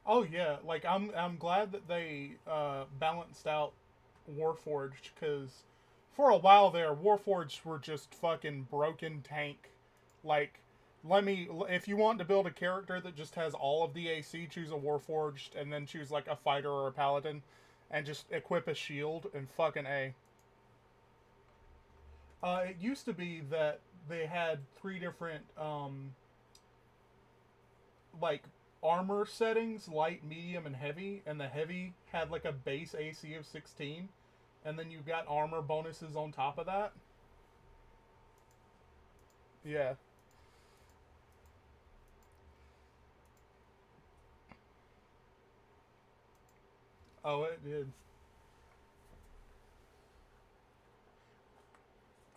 Oh yeah, like I'm glad that they balanced out Warforged because for a while there, Warforged were just fucking broken tank. Like, if you want to build a character that just has all of the AC, choose a Warforged and then choose like a fighter or a paladin, and just equip a shield and fucking a. It used to be that they had three different like armor settings: light, medium, and heavy. And the heavy had like a base AC of 16, and then you got armor bonuses on top of that. Yeah. Oh, it did.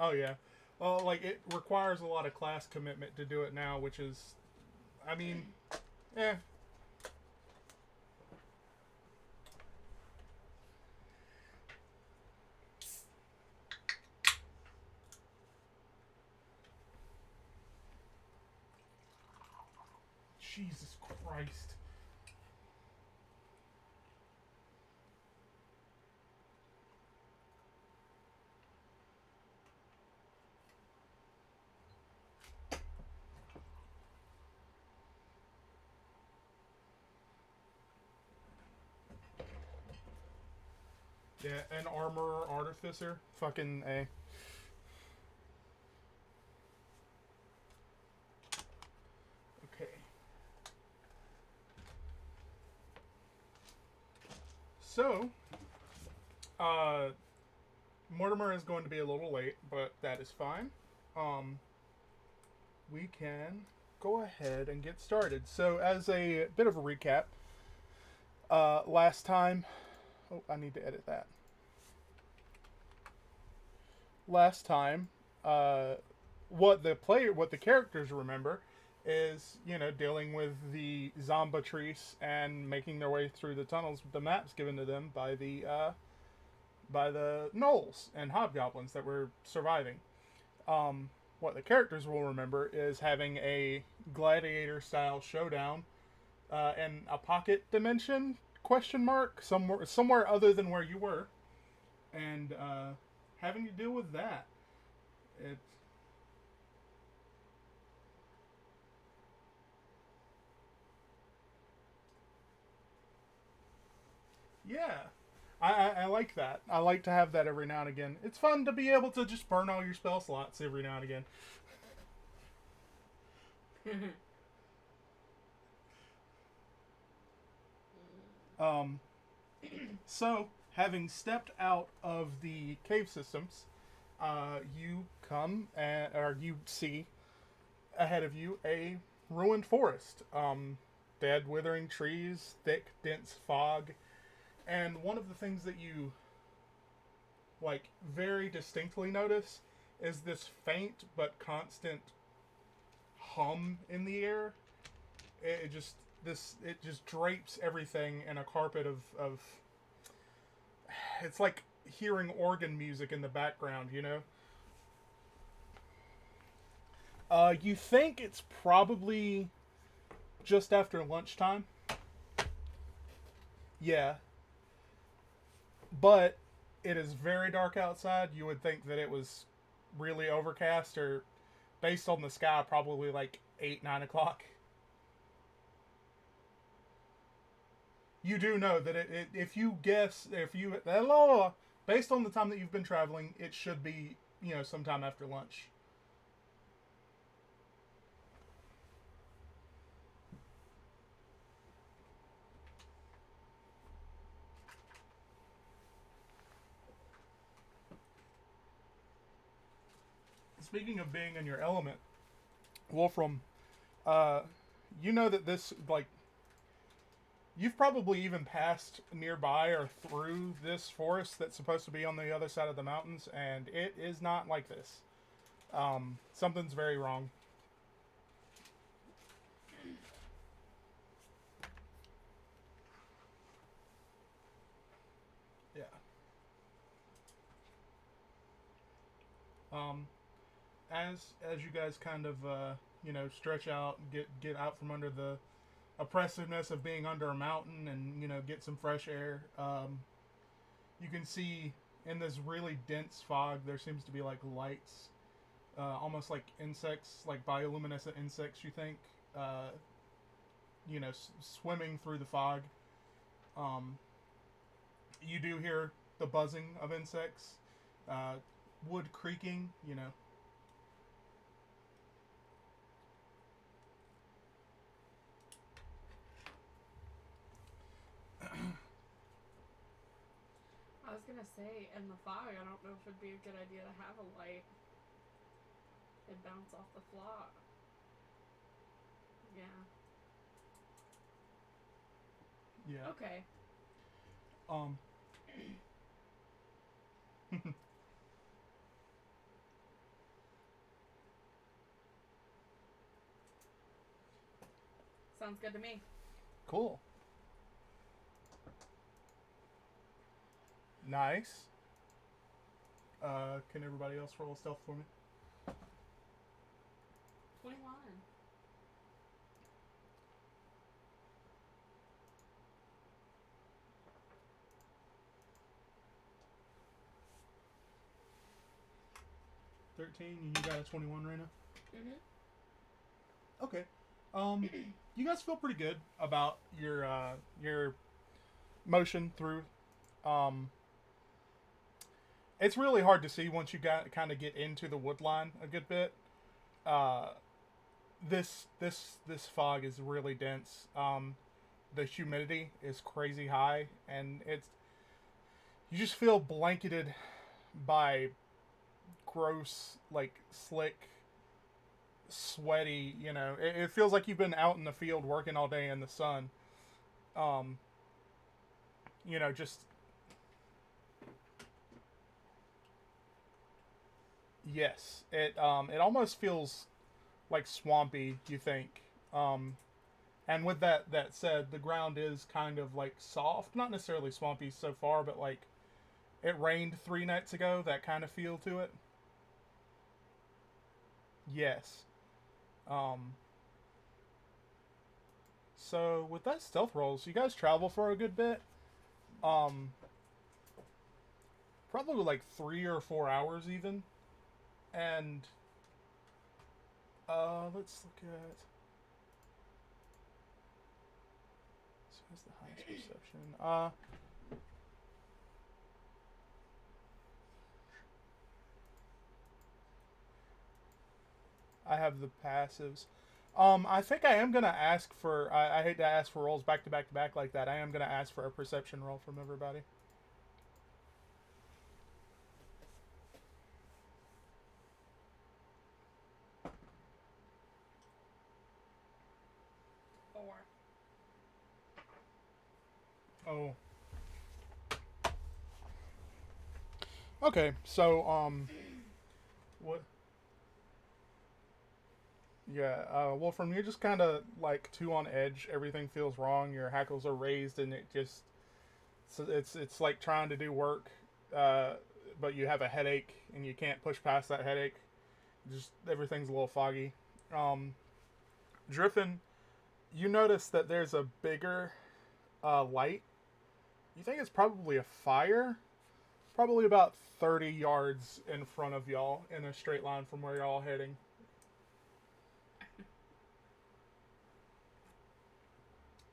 Oh yeah. Well, like it requires a lot of class commitment to do it now, which is, I mean, eh. Jesus Christ. Yeah, an armor artificer. Fucking a. Okay. So, uh, Mortimer is going to be a little late, but that is fine. Um, we can go ahead and get started. So, as a bit of a recap, last time, oh, I need to edit that. Last time, uh, what the characters remember is dealing with the Zombatrice and making their way through the tunnels with the maps given to them by the gnolls and hobgoblins that were surviving. What the characters will remember is having a gladiator style showdown in a pocket dimension question mark somewhere other than where you were, and having to deal with that. It's Yeah, I like that. I like to have that every now and again. It's fun to be able to just burn all your spell slots every now and again. Um, so, having stepped out of the cave systems, you or you see ahead of you a ruined forest. Dead, withering trees, thick, dense fog, and one of the things that you like very distinctly notice is this faint but constant hum in the air. It just it just drapes everything in a carpet of it's like hearing organ music in the background, you know. You think it's probably just after lunchtime. Yeah, but it is very dark outside. You would think that it was really overcast, or based on the sky, probably like 8, 9 o'clock. You do know that if you guess, if you based on the time that you've been traveling, it should be sometime after lunch. Speaking of being in your element, Wolfram, uh, you know that this like you've probably even passed nearby or through this forest that's supposed to be on the other side of the mountains, and it is not like this. Something's very wrong. Yeah. Um, as you guys kind of stretch out, get out from under oppressiveness of being under a mountain and get some fresh air. You can see in this really dense fog there seems to be like lights, almost like insects, like bioluminescent insects. You think, swimming through the fog. Um, you do hear the buzzing of insects, wood creaking. I was gonna say, in the fog, I don't know if it'd be a good idea to have a light. It'd bounce off the floor. Yeah. Yeah. Okay. Um. Sounds good to me. Cool. Nice. Can everybody else roll a stealth for me? 21. 13. You got a 21, Raina? Mm-hmm. Okay. You guys feel pretty good about your motion through. Um, it's really hard to see once you got kind of get into the wood line a good bit. Uh, this fog is really dense. The humidity is crazy high, and you just feel blanketed by gross, like slick, sweaty. It feels like you've been out in the field working all day in the sun. Um, just yes, it almost feels like swampy. You think, and with that said, the ground is kind of like soft, not necessarily swampy so far, but like it rained 3 nights ago. That kind of feel to it. Yes. Um, so with that stealth rolls, you guys travel for a good bit. Um, Probably like 3 or 4 hours even. And let's look at. So what's the highest perception? I have the passives. I think I am gonna ask for. I hate to ask for rolls back to back to back like that. I am gonna ask for a perception roll from everybody. 4. Oh. Okay. So what? Yeah. Wolfram, you're just kind of like too on edge. Everything feels wrong. Your hackles are raised, and it just so it's like trying to do work, uh, but you have a headache and you can't push past that headache. Just everything's a little foggy. Um, Driffin, you notice that there's a bigger light. You think it's probably a fire. Probably about 30 yards in front of y'all in a straight line from where y'all heading.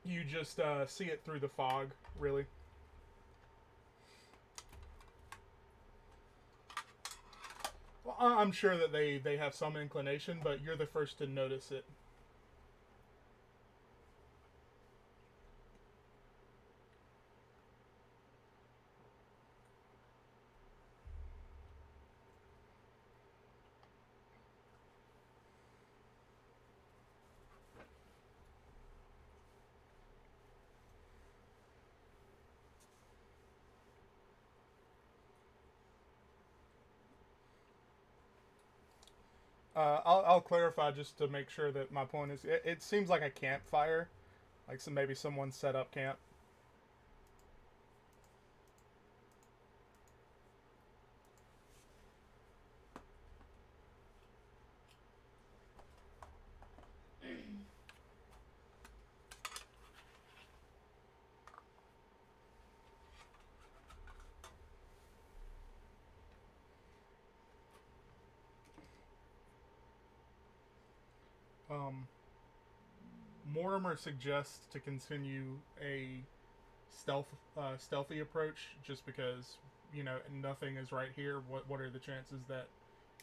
You just see it through the fog, really. Well, I'm sure that they have some inclination, but you're the first to notice it. I'll clarify just to make sure that my point is. It seems like a campfire, like maybe someone set up camp. Um, Mortimer suggests to continue a stealthy approach, just because nothing is right here. What are the chances that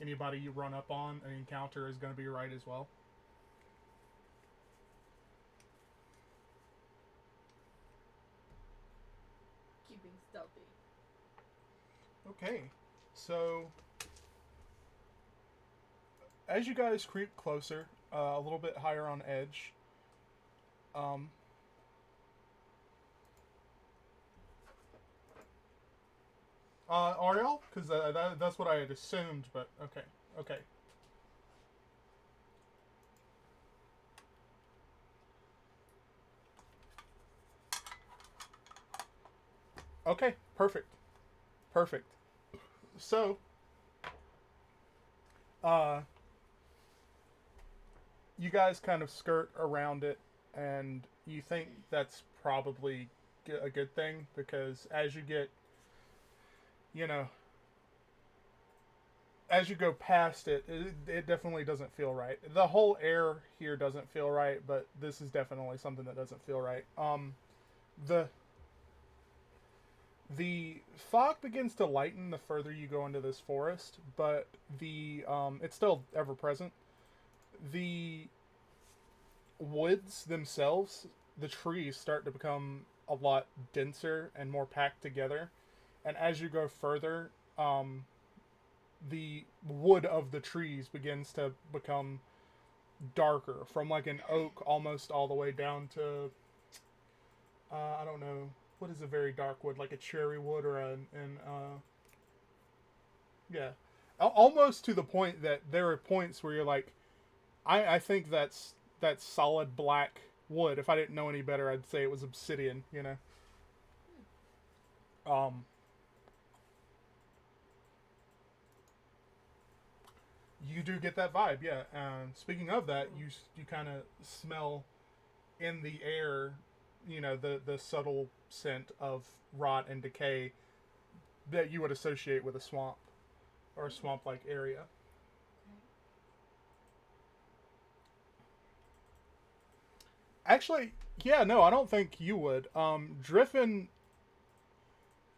anybody you run up on an encounter is going to be right as well? Keeping stealthy. Okay, so as you guys creep closer, a little bit higher on edge, um, Ariel, because that's what I had assumed, but okay, okay. Okay, perfect. Perfect. So, uh, you guys kind of skirt around it, and you think that's probably a good thing because as you get, you know, as you go past it definitely doesn't feel right. The whole air here doesn't feel right, but this is definitely something that doesn't feel right. The the fog begins to lighten the further you go into this forest, but it's still ever present. The woods themselves, the trees start to become a lot denser and more packed together, and as you go further, the wood of the trees begins to become darker, from like an oak almost all the way down to I don't know what is a very dark wood, like a cherry wood or yeah, almost to the point that there are points where you're like, I think that's solid black wood. If I didn't know any better, I'd say it was obsidian. Um, you do get that vibe, yeah. Speaking of that, you kind of smell in the air, the subtle scent of rot and decay that you would associate with a swamp or a swamp-like area. Actually, yeah, no, I don't think you would. Driffin,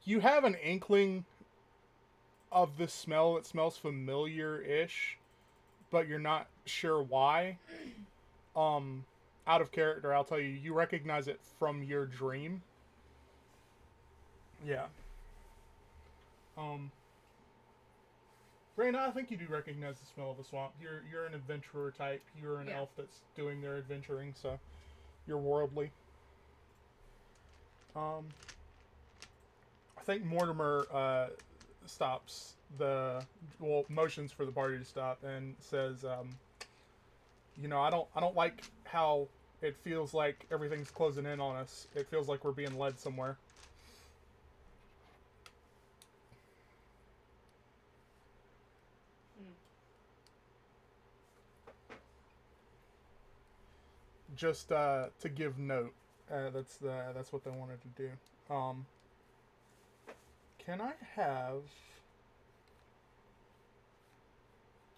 you have an inkling of the smell. It smells familiar-ish, but you're not sure why. Um, Out of character, I'll tell you, you recognize it from your dream. Yeah. Um, Raina, I think you do recognize the smell of the swamp. You're an adventurer type. You're an Yeah. elf that's doing their adventuring, so you're worldly. Um, I think Mortimer stops motions for the party to stop and says, I don't like how it feels like everything's closing in on us. It feels like we're being led somewhere. Mm. Just to give note, that's what they wanted to do. Can I have?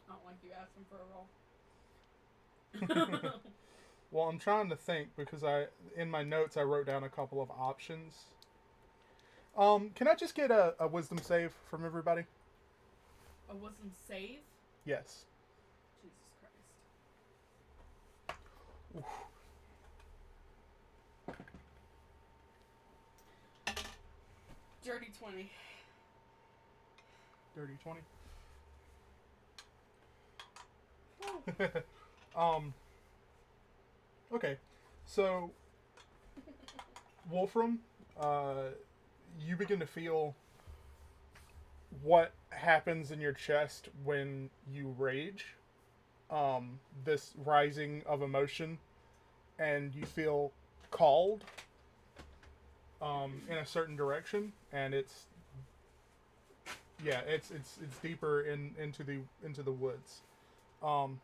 I don't like you asking for a roll. Well, I'm trying to think because in my notes I wrote down a couple of options. Can I just get a wisdom save from everybody? A wisdom save? Yes. Jesus Christ. Oof. Dirty 20. Dirty 20. Woo. Okay, so Wolfram, you begin to feel what happens in your chest when you rage. This rising of emotion, and you feel called in a certain direction, and it's deeper into the woods. Um,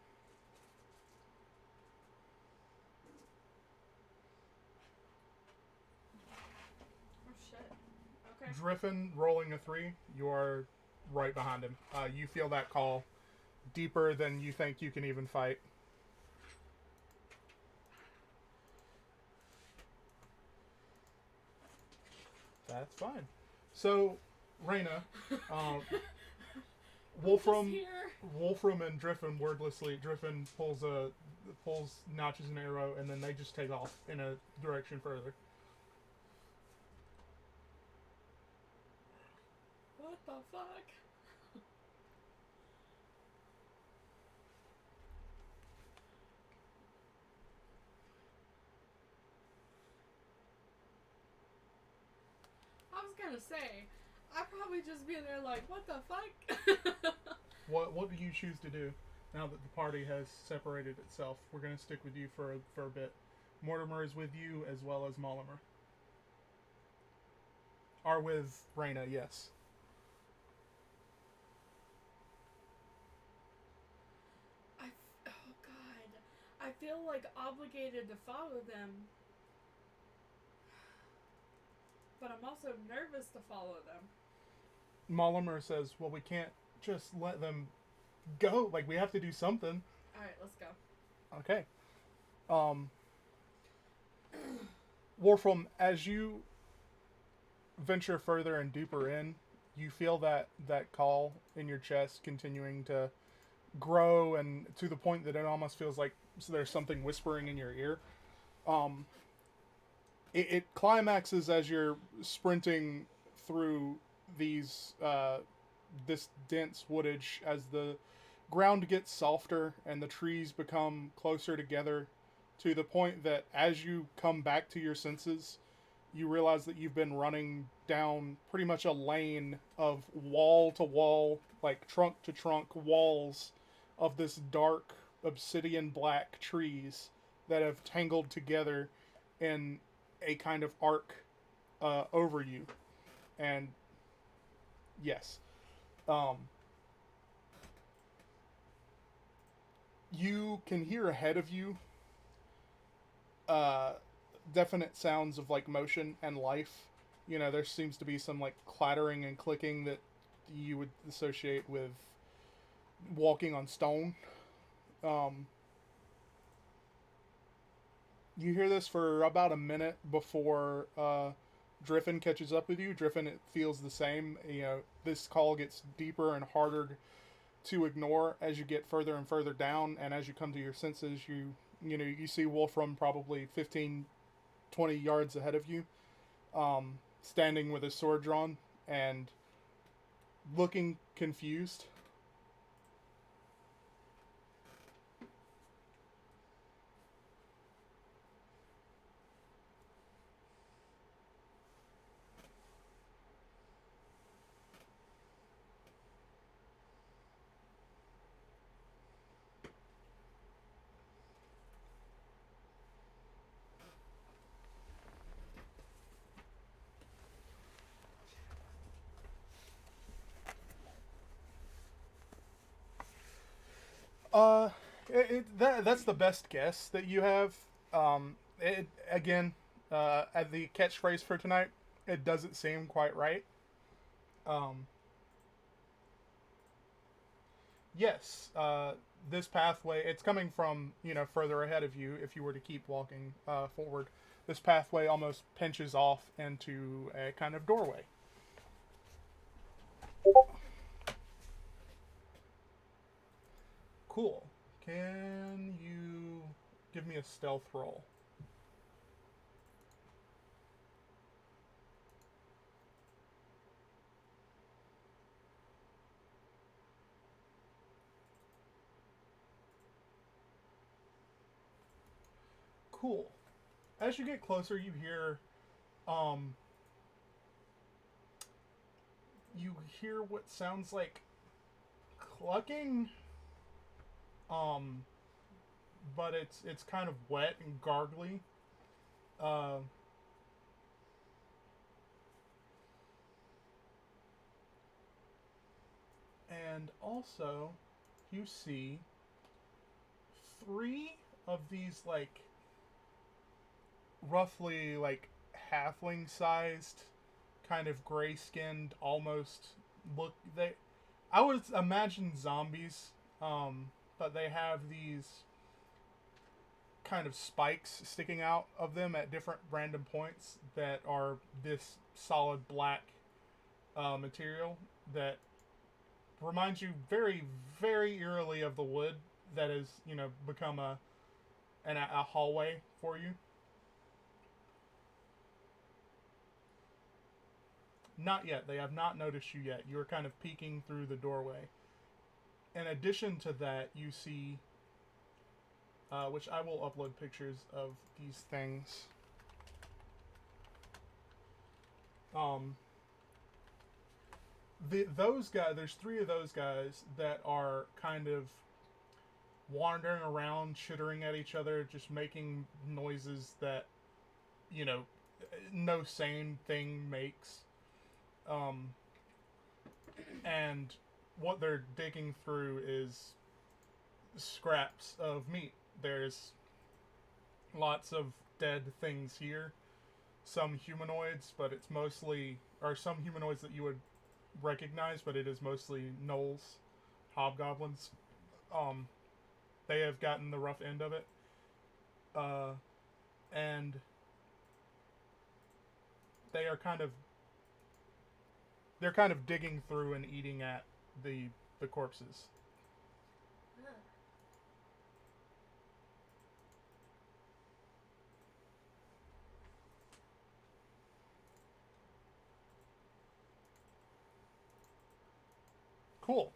Oh shit. Okay. Driffin rolling a 3, you are right behind him. You feel that call deeper than you think you can even fight. That's fine. So, Reyna, Just Wolfram, here. Wolfram and Driffin wordlessly. Driffin pulls notches an arrow, and then they just take off in a direction further. What the fuck? I was gonna say, I'd probably just be there like, what the fuck? What do you choose to do now that the party has separated itself? We're gonna stick with you for a bit. Mortimer is with you as well as Molimer. Are with Reyna, yes. Oh god. I feel like obligated to follow them. But I'm also nervous to follow them. Molimer says, "Well, we can't just let them go. Like we have to do something." Alright, let's go. Okay. Um, Wolfram, as you venture further and deeper in, you feel that call in your chest continuing to grow, and to the point that it almost feels like there's something whispering in your ear. Um, it climaxes as you're sprinting through these this dense woodage as the ground gets softer and the trees become closer together, to the point that as you come back to your senses, you realize that you've been running down pretty much a lane of wall to wall, like trunk to trunk walls of this dark obsidian black trees that have tangled together in a kind of arc over you. And yes, um, you can hear ahead of you uh, definite sounds of like motion and life. You know, there seems to be some like clattering and clicking that you would associate with walking on stone. Um, you hear this for about a minute before Driffin catches up with you. Driffin, it feels the same. You know, this call gets deeper and harder to ignore as you get further and further down, and as you come to your senses, you see Wolfram probably 15, 20 yards ahead of you, standing with his sword drawn and looking confused. Uh, that's the best guess that you have. It again, at the catchphrase for tonight, it doesn't seem quite right. Um, yes, this pathway, it's coming from, further ahead of you if you were to keep walking forward. This pathway almost pinches off into a kind of doorway. Cool. Can you give me a stealth roll? Cool. As you get closer, um, you hear what sounds like clucking, um, but it's kind of wet and gargly. Uh, and also, you see three of these like roughly like halfling sized, kind of gray skinned, almost look they. I would imagine zombies, but they have these kind of spikes sticking out of them at different random points that are this solid black material that reminds you very, very eerily of the wood that has, become a hallway for you. Not yet. They have not noticed you yet. You are kind of peeking through the doorway. In addition to that, you see, which I will upload pictures of these things. Those guys, there's three of those guys that are kind of wandering around, chittering at each other, just making noises that, no sane thing makes. And what they're digging through is scraps of meat. There's lots of dead things here. Some humanoids, but it's mostly, or some humanoids that you would recognize, but it is mostly gnolls, hobgoblins. They have gotten the rough end of it. And they are kind of digging through and eating at the corpses. Cool.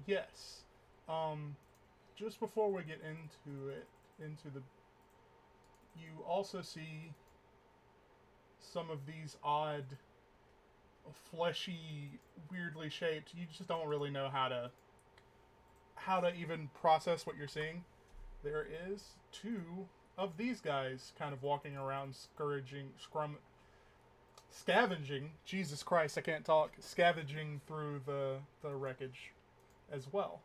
Yes. Just before we get into it, you also see some of these odd, fleshy, weirdly shaped. You just don't really know how to even process what you're seeing. There is two of these guys kind of walking around, scavenging. Jesus Christ, I can't talk. Scavenging through the wreckage as well.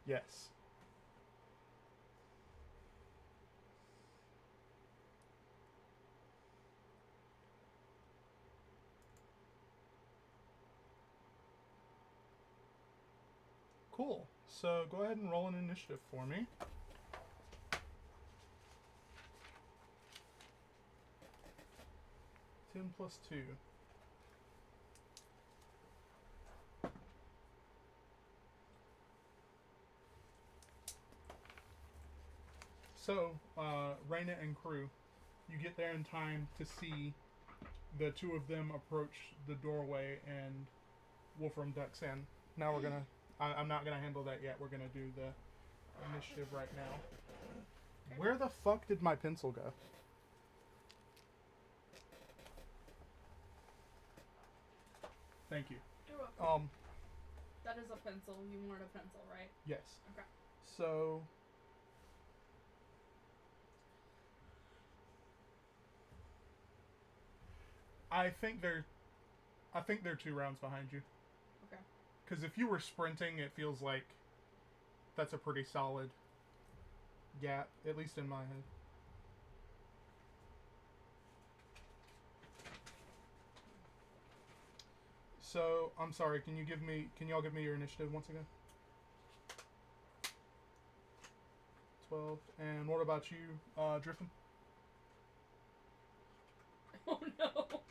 Yes. Cool. So go ahead and roll an initiative for me. +2. So, Reyna and crew, you get there in time to see the two of them approach the doorway, and Wolfram ducks in. Now we're gonna... I'm not gonna handle that yet. We're gonna do the initiative right now. Where the fuck did my pencil go? Thank you. You're welcome. That is a pencil. You weren't a pencil, right? Yes. Okay. So... I think they're 2 rounds behind you. Okay. Because if you were sprinting, it feels like that's a pretty solid gap, at least in my head. So, I'm sorry, can y'all give me your initiative once again? 12. And what about you, Driffin? Oh no.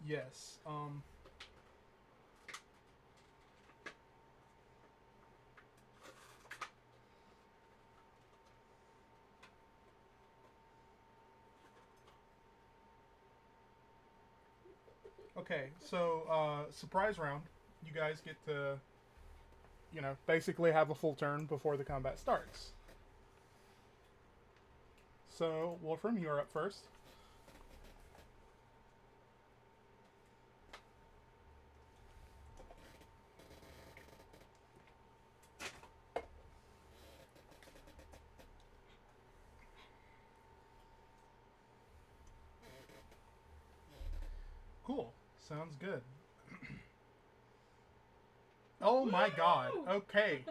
Yes. Okay, so surprise round. You guys get to, basically have a full turn before the combat starts. So, Wolfram, you're up first. Cool. Sounds good. Oh my god. Okay.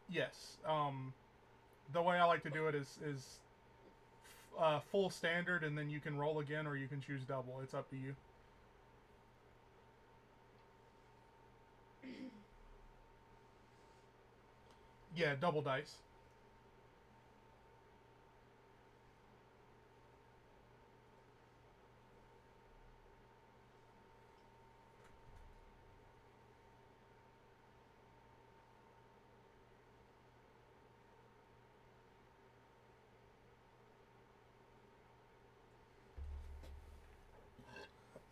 Yes. The way I like to do it is full standard, and then you can roll again, or you can choose double. It's up to you. Yeah, double dice.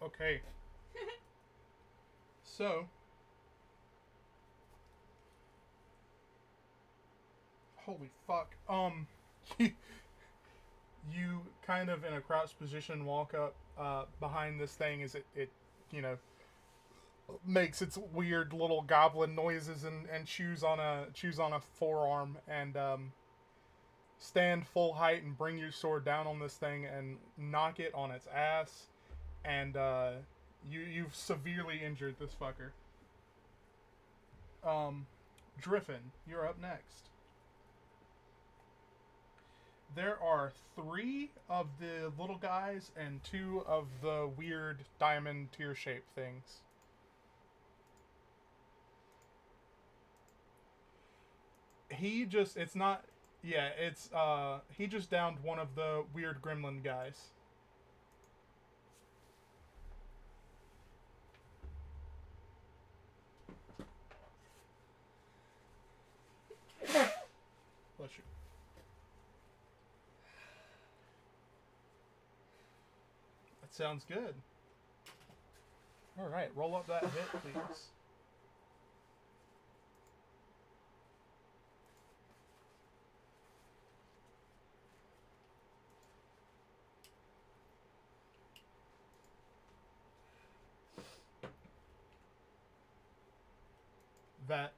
Okay. So, holy fuck. You kind of in a crouched position walk up behind this thing as it you know makes its weird little goblin noises and chews on a forearm and stand full height and bring your sword down on this thing and knock it on its ass and you've severely injured this fucker. Driffin, you're up next. There are 3 of the little guys and 2 of the weird diamond tear shaped things. It's not, yeah, it's, he just downed one of the weird gremlin guys. Bless you. That sounds good. Alright, roll up that hit, please. That.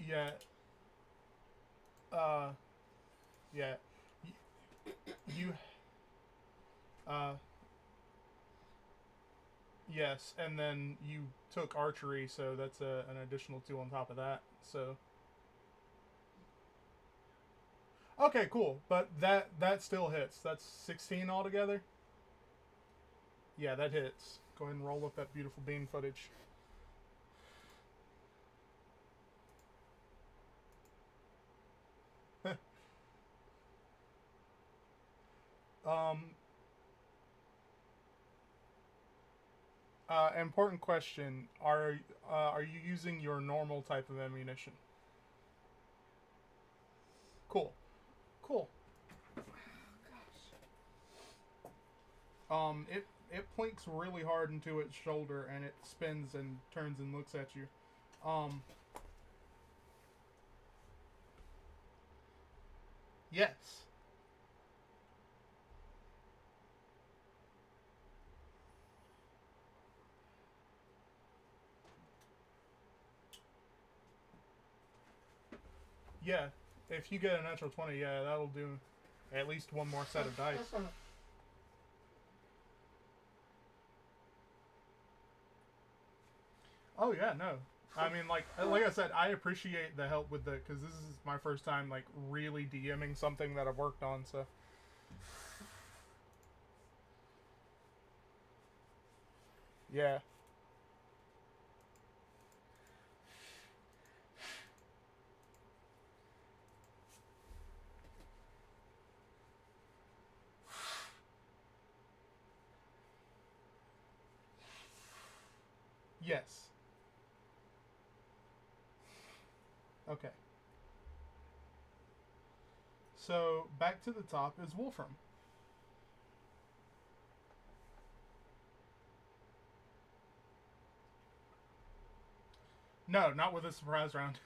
Yeah. Uh. Yeah. You. Uh. Yes, and then you took archery, so that's an additional 2 on top of that. So. Okay, cool. But that still hits. That's 16 altogether. Yeah, that hits. Go ahead and roll up that beautiful bean footage. um. Important question: are you using your normal type of ammunition? Cool. Cool. It plinks really hard into its shoulder, and it spins and turns and looks at you. Yes. Yeah. If you get a natural 20, yeah, that'll do at least one more set of dice. Oh yeah, no. I mean, like I said, I appreciate the help with the because this is my first time like really DMing something that I've worked on. So yeah, yes. Okay. So back to the top is Wolfram. No, not with a surprise round.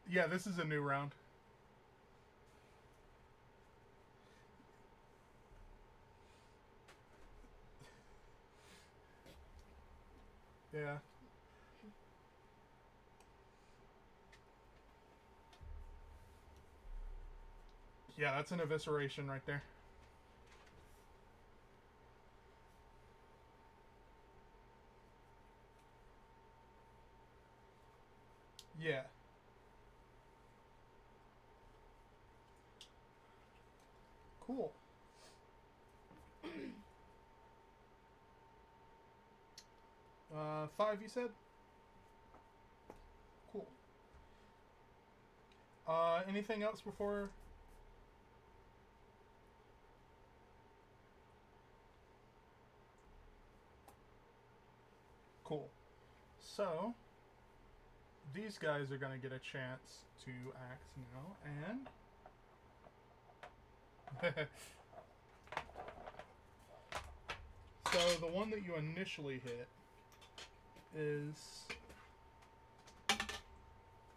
Yeah, this is a new round. Yeah. Yeah, that's an evisceration right there. Yeah. Cool. Five, you said? Cool. Anything else before? Cool. So, these guys are going to get a chance to act now, and... So, the one that you initially hit is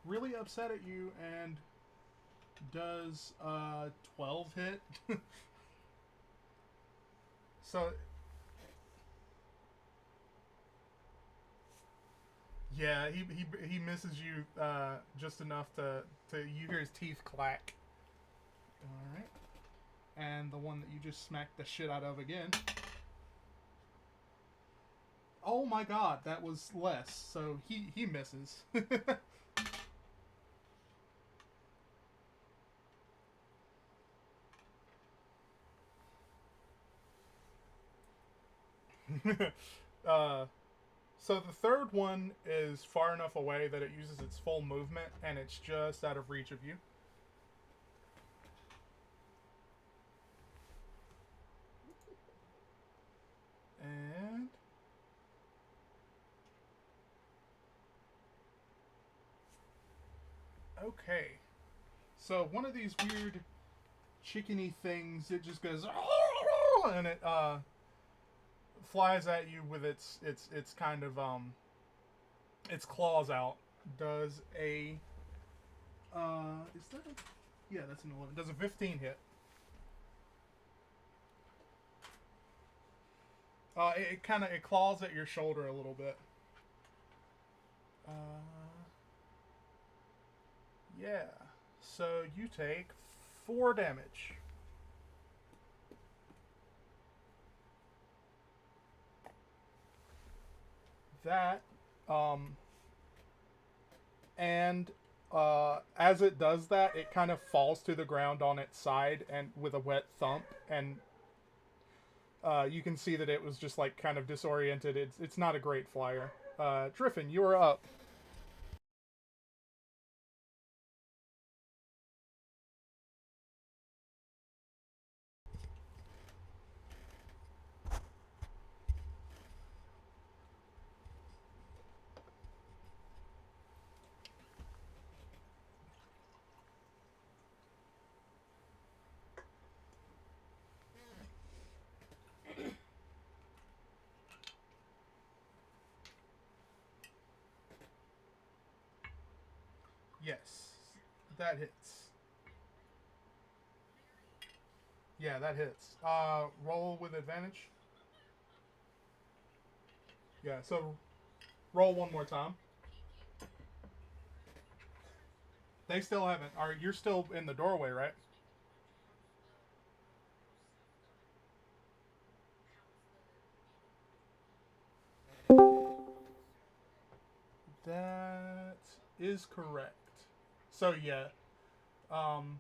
really upset at you and does 12 hit. So yeah, he misses you just enough to you hear his teeth clack. All right, and the one that you just smacked the shit out of again. Oh my god, that was less. So he misses. uh, so the third one is far enough away that it uses its full movement, and it's just out of reach of you. And okay, so one of these weird chickeny things, it just goes and it flies at you with its kind of its claws out. Does a is that a, yeah, that's an 11. Does a 15 hit? It kind of it claws at your shoulder a little bit. Uh, yeah. So you take 4 damage. That and as it does that, it kind of falls to the ground on its side and with a wet thump, and you can see that it was just like kind of disoriented. It's not a great flyer. Driffin, you are up. Yes, that hits. Yeah, that hits. Roll with advantage. Yeah, so roll one more time. They still haven't. Are you're still in the doorway, right? That is correct. So yeah. Um.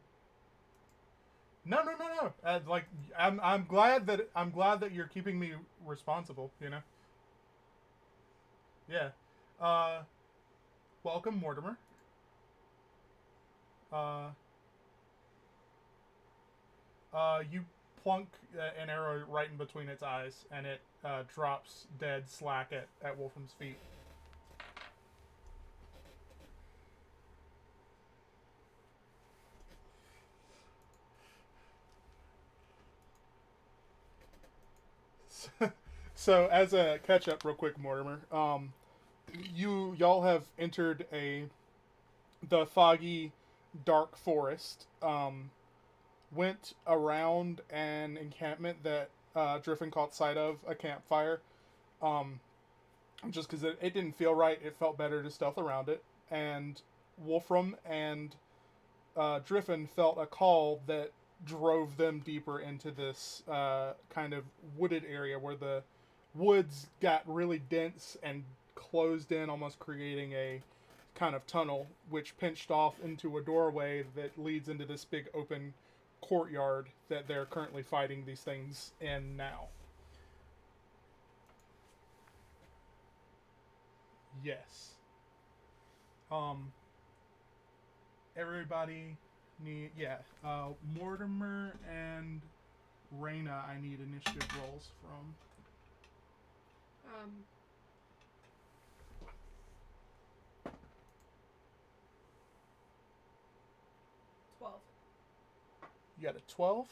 No, no, no, no. Like I'm glad that you're keeping me responsible. You know. Yeah. Uh. Welcome, Mortimer. Uh. You plunk an arrow right in between its eyes, and it drops dead slack at Wolfram's feet. So, as a catch up, real quick, Mortimer, y'all have entered the foggy, dark forest. Went around an encampment that Driffin caught sight of, a campfire. Um, just because it didn't feel right, it felt better to stealth around it. And Wolfram and Driffin felt a call that drove them deeper into this kind of wooded area where the woods got really dense and closed in, almost creating a kind of tunnel, which pinched off into a doorway that leads into this big open courtyard that they're currently fighting these things in now. Yes. Everybody need, yeah. Mortimer and Reyna, I need initiative rolls from. Um. 12. You got a 12?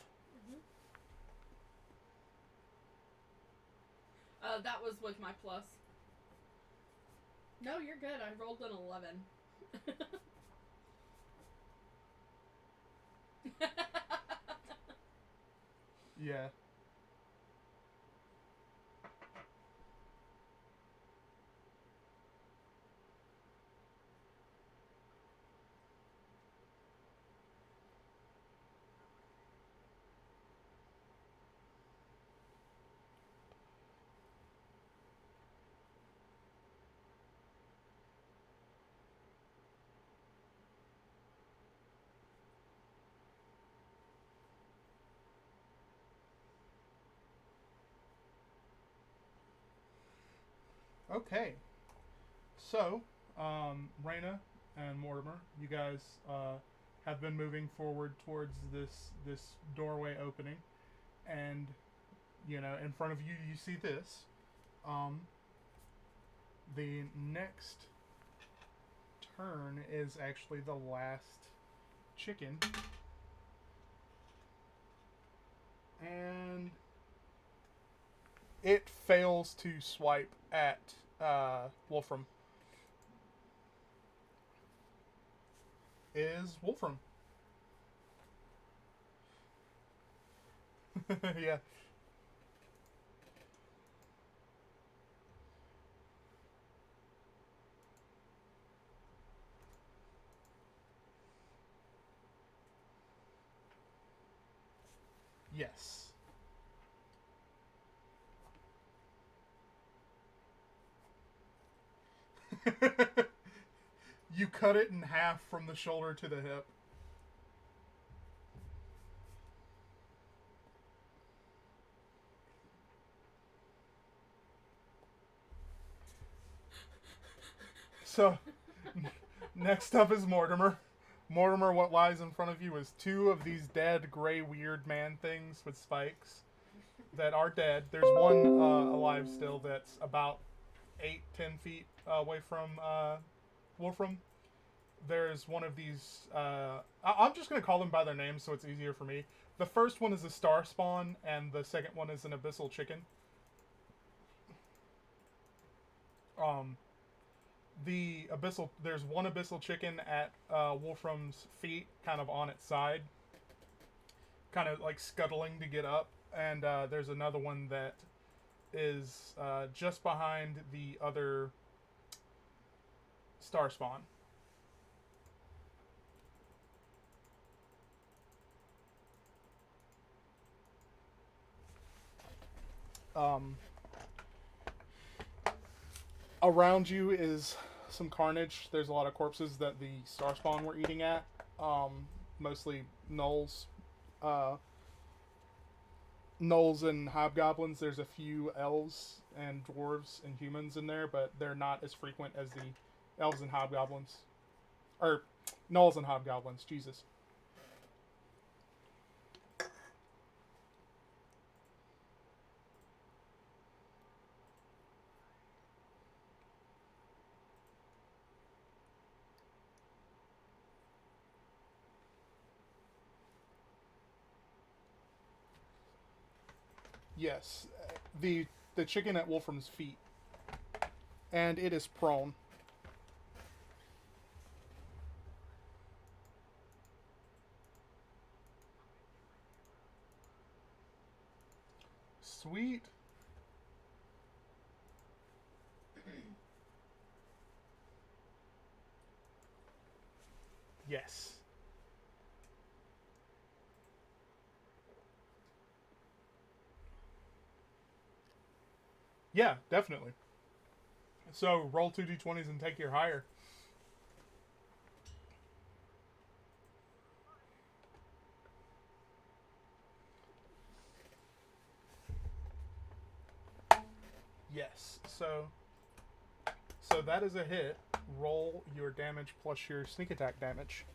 That was with my plus. No, you're good. I rolled an 11. Yeah. Okay. So, Reyna and Mortimer, you guys have been moving forward towards this doorway opening, and in front of you, you see this. The next turn is actually the last chicken, and it fails to swipe at Wolfram. Is Wolfram. Yeah. Yes. You cut it in half from the shoulder to the hip. So, next up is Mortimer. Mortimer, what lies in front of you is two of these dead, gray, weird man things with spikes that are dead. There's one alive still that's about 8-10 feet away from Wolfram. There's one of these. I'm just going to call them by their names so it's easier for me. The first one is a star spawn, and the second one is an abyssal chicken. There's one abyssal chicken at Wolfram's feet, kind of on its side, kind of like scuttling to get up, and there's another one that is just behind the other star spawn. Around you is some carnage. There's a lot of corpses that the star spawn were eating at. Mostly gnolls. Gnolls and hobgoblins. There's a few elves and dwarves and humans in there, but they're not as frequent as the elves and hobgoblins. Or gnolls and hobgoblins. Jesus. Yes, the chicken at Wolfram's feet, and it is prone. Sweet. Yes. Yeah, definitely. So roll 2d20s and take your higher. Yes. So that is a hit. Roll your damage plus your sneak attack damage.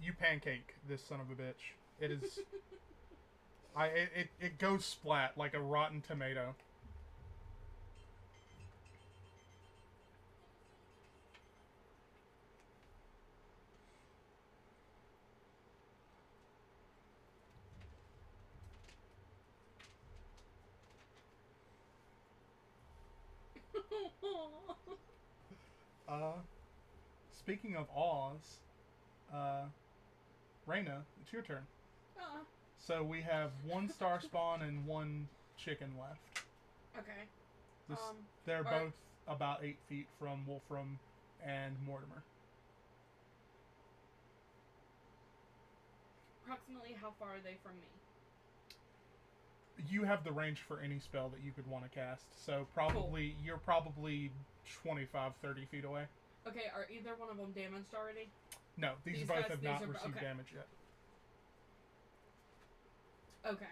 You pancake this son of a bitch. It is. It goes splat like a rotten tomato. Uh, Speaking of Oz, uh, Reyna, it's your turn. So we have one star spawn and one chicken left. Okay. This, they're both about 8 feet from Wolfram and Mortimer. Approximately how far are they from me? You have the range for any spell that you could want to cast. So probably cool. You're probably 25, 30 feet away. Okay, are either one of them damaged already? No, these both have not received damage yet. Okay.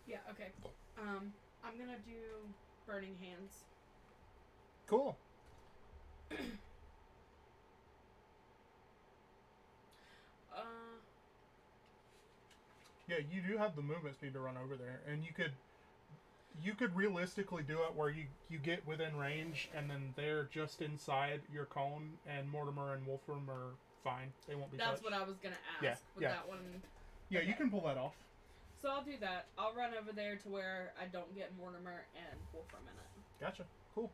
Yeah, okay. I'm gonna do Burning Hands. Cool. Yeah, you do have the movement speed to run over there, and you could realistically do it where you get within range, and then they're just inside your cone, and Mortimer and Wolfram are fine. They won't be touched. That's what I was gonna ask. Yeah, with that one. Yeah, okay. You can pull that off. So I'll do that. I'll run over there to where I don't get Mortimer and Wolfram in it. Gotcha. Cool.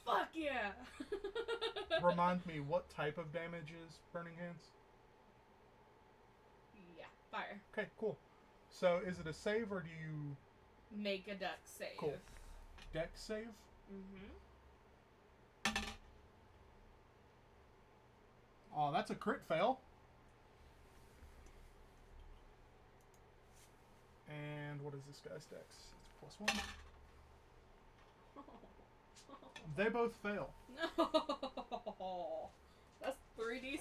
Fuck yeah! Remind me, what type of damage is Burning Hands? Yeah, fire. Okay, cool. So is it a save or do you... Make a dex save. Cool. Dex save? Mm-hmm. Oh, that's a crit fail. And what is this guy's dex? It's +1. They both fail. No, that's 3d6.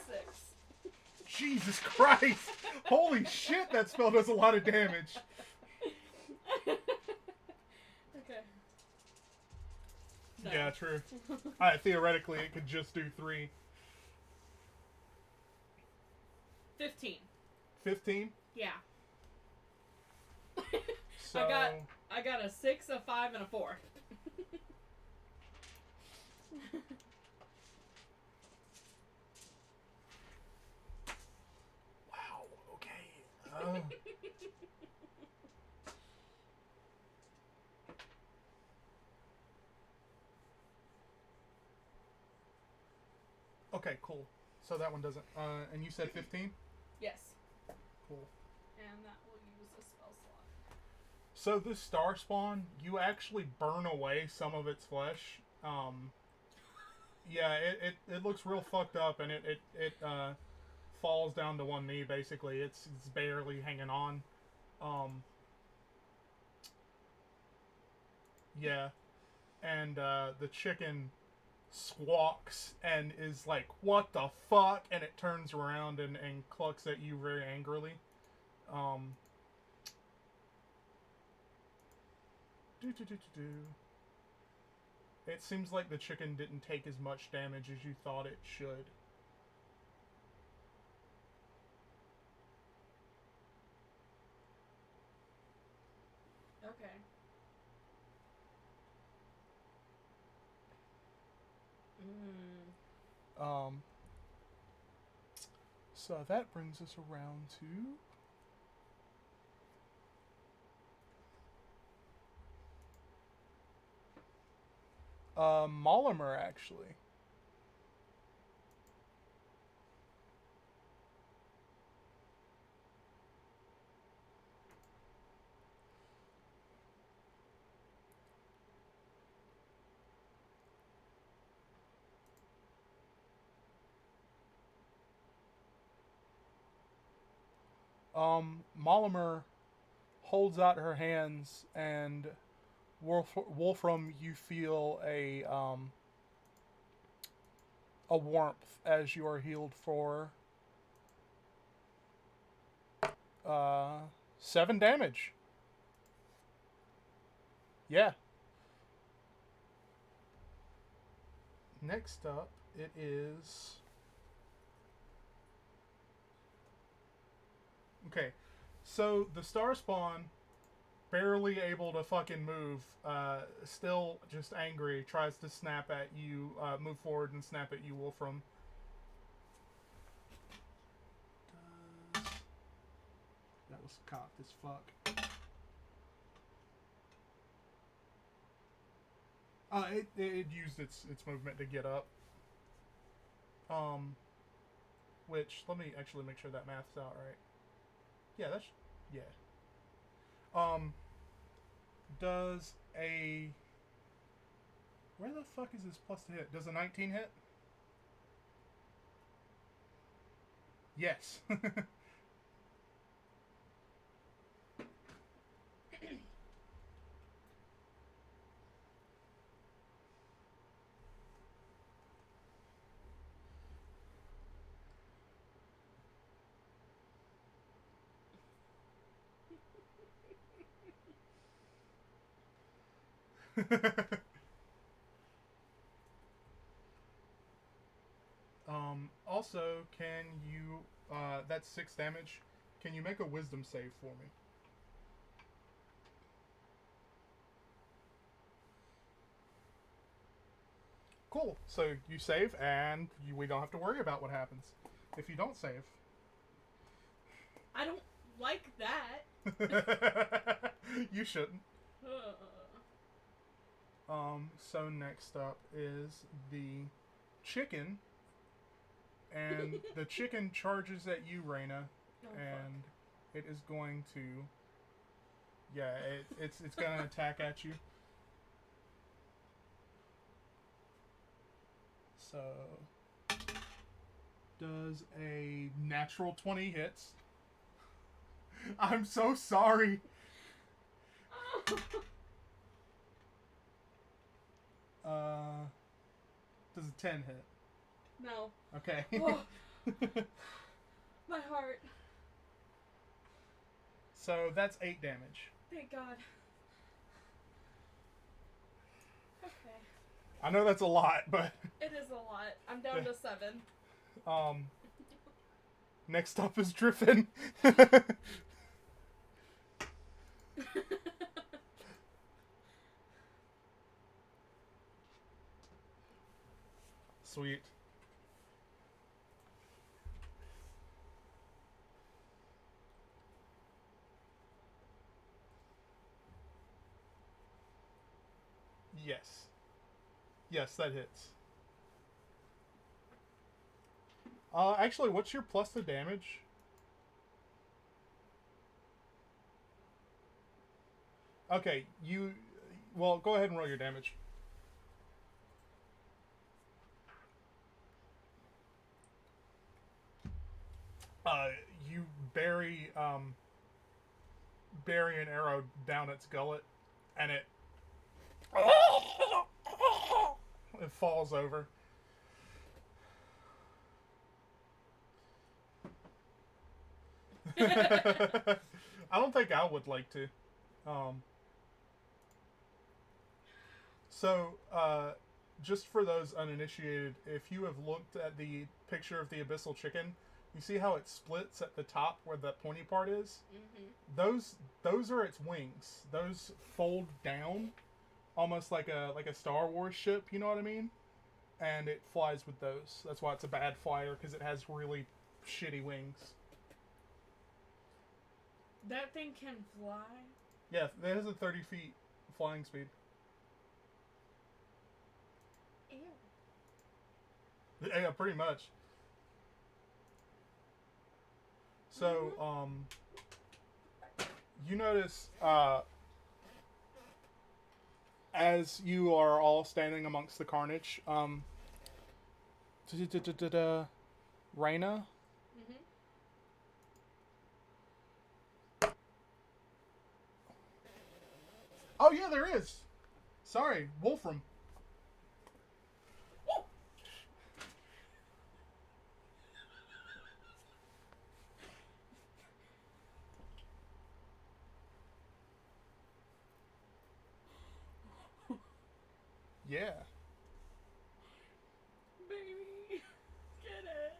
Jesus Christ! Holy shit, that spell does a lot of damage. Okay. No. Yeah, true. Theoretically, it could just do 3. 15. 15? Yeah. So... I got a 6, a 5, and a 4. Wow, okay. Okay, cool. So that one doesn't... and you said 15? Yes. Cool. And that will use a spell slot. So this star spawn, you actually burn away some of its flesh. Yeah, it looks real fucked up, and it falls down to one knee, basically. It's barely hanging on. Yeah. And the chicken squawks and is like, what the fuck? And it turns around and clucks at you very angrily. It seems like the chicken didn't take as much damage as you thought it should. So that brings us around to Molimer, actually. Molimer holds out her hands, and Wolfram, you feel a warmth as you are healed for 7 damage. Yeah. Next up, it is. Okay, so the Star Spawn, barely able to fucking move, still just angry, tries to snap at you, move forward and snap at you, Wolfram. That was cocked as fuck. It used its movement to get up. Which, let me actually make sure that math's out right. Yeah, that's, yeah. Does a, where the fuck is this plus to hit? Does a 19 hit? Yes. Also, can you, that's 6 damage. Can you make a wisdom save for me? Cool. So you save, and we don't have to worry about what happens if you don't save. I don't like that. You shouldn't. So next up is the chicken. And the chicken charges at you, Raina, and it is going to, yeah, it's going to attack at you. So, does a natural 20 hits? I'm so sorry. Does a 10 hit? No. Okay. My heart. So that's 8 damage. Thank God. Okay. I know that's a lot, but it is a lot. I'm down to 7. Next up is Driffin. Sweet. Yes. Yes, that hits. Actually, what's your plus to damage? Okay, well, go ahead and roll your damage. You bury an arrow down its gullet, and it falls over. I don't think I would like to. So, just for those uninitiated, if you have looked at the picture of the abyssal chicken, you see how it splits at the top where that pointy part is? Mm-hmm. Those are its wings. Those fold down, almost like a Star Wars ship. You know what I mean? and it flies with those. That's why it's a bad flyer, because it has really shitty wings. That thing can fly? Yeah, it has a 30 feet flying speed. Ew. Yeah, pretty much. So, you notice, as you are all standing amongst the carnage, Raina? Mm-hmm. Oh, yeah, there is. Sorry, Wolfram. Yeah. Baby, get it.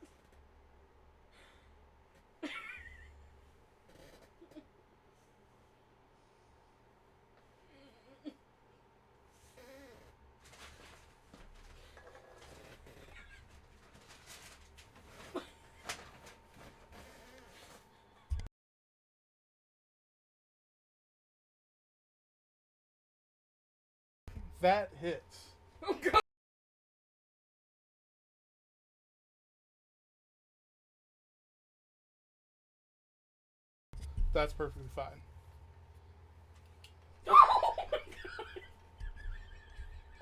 That hits. Oh god. That's perfectly fine. Oh my god.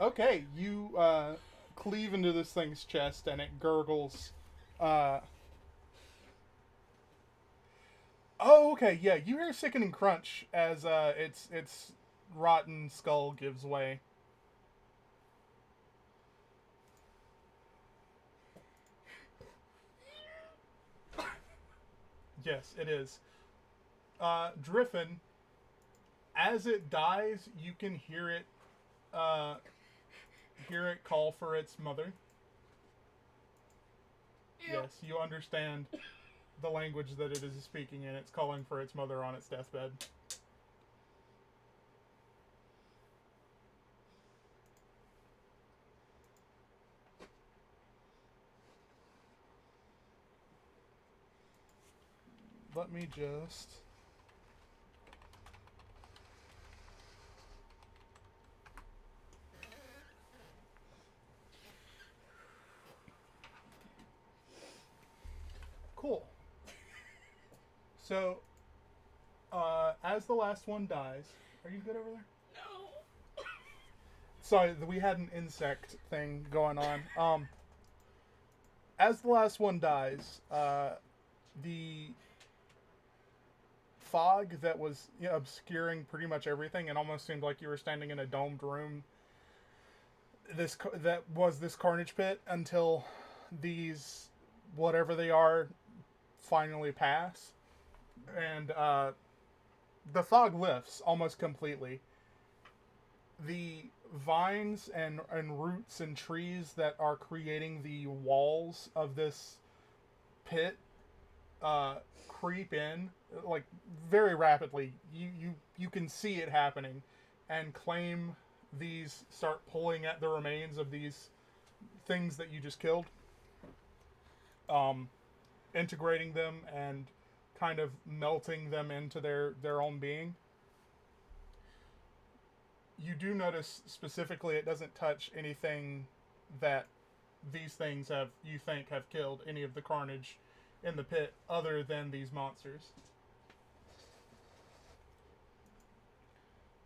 Okay, you cleave into this thing's chest and it gurgles. Oh, okay, yeah, you hear a sickening crunch as its rotten skull gives way. Yes, it is. Driffin, as it dies, you can uh, hear it call for its mother. Ew. Yes, you understand the language that it is speaking in. It's calling for its mother on its deathbed. Let me just... Cool. So, as the last one dies... Are you good over there? No. Sorry, we had an insect thing going on. As the last one dies, the fog that was obscuring pretty much everything, and almost seemed like you were standing in a domed room. That was this carnage pit until these, whatever they are, finally pass, and the fog lifts almost completely. The vines and roots and trees that are creating the walls of this pit creep in like very rapidly. You can see it happening, and claim these start pulling at the remains of these things that you just killed, integrating them and kind of melting them into their own being. You do notice specifically it doesn't touch anything that these things you think have killed any of the carnage in the pit other than these monsters.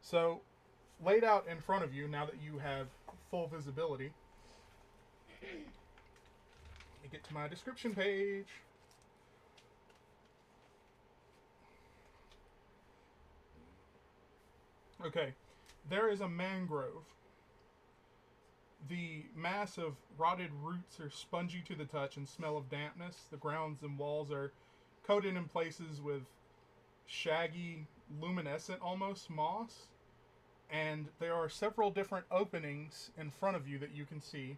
So, laid out in front of you, now that you have full visibility, let me get to my description page. Okay, there is a mangrove. The mass of rotted roots are spongy to the touch and smell of dampness. The grounds and walls are coated in places with shaggy, luminescent almost moss. And there are several different openings in front of you that you can see.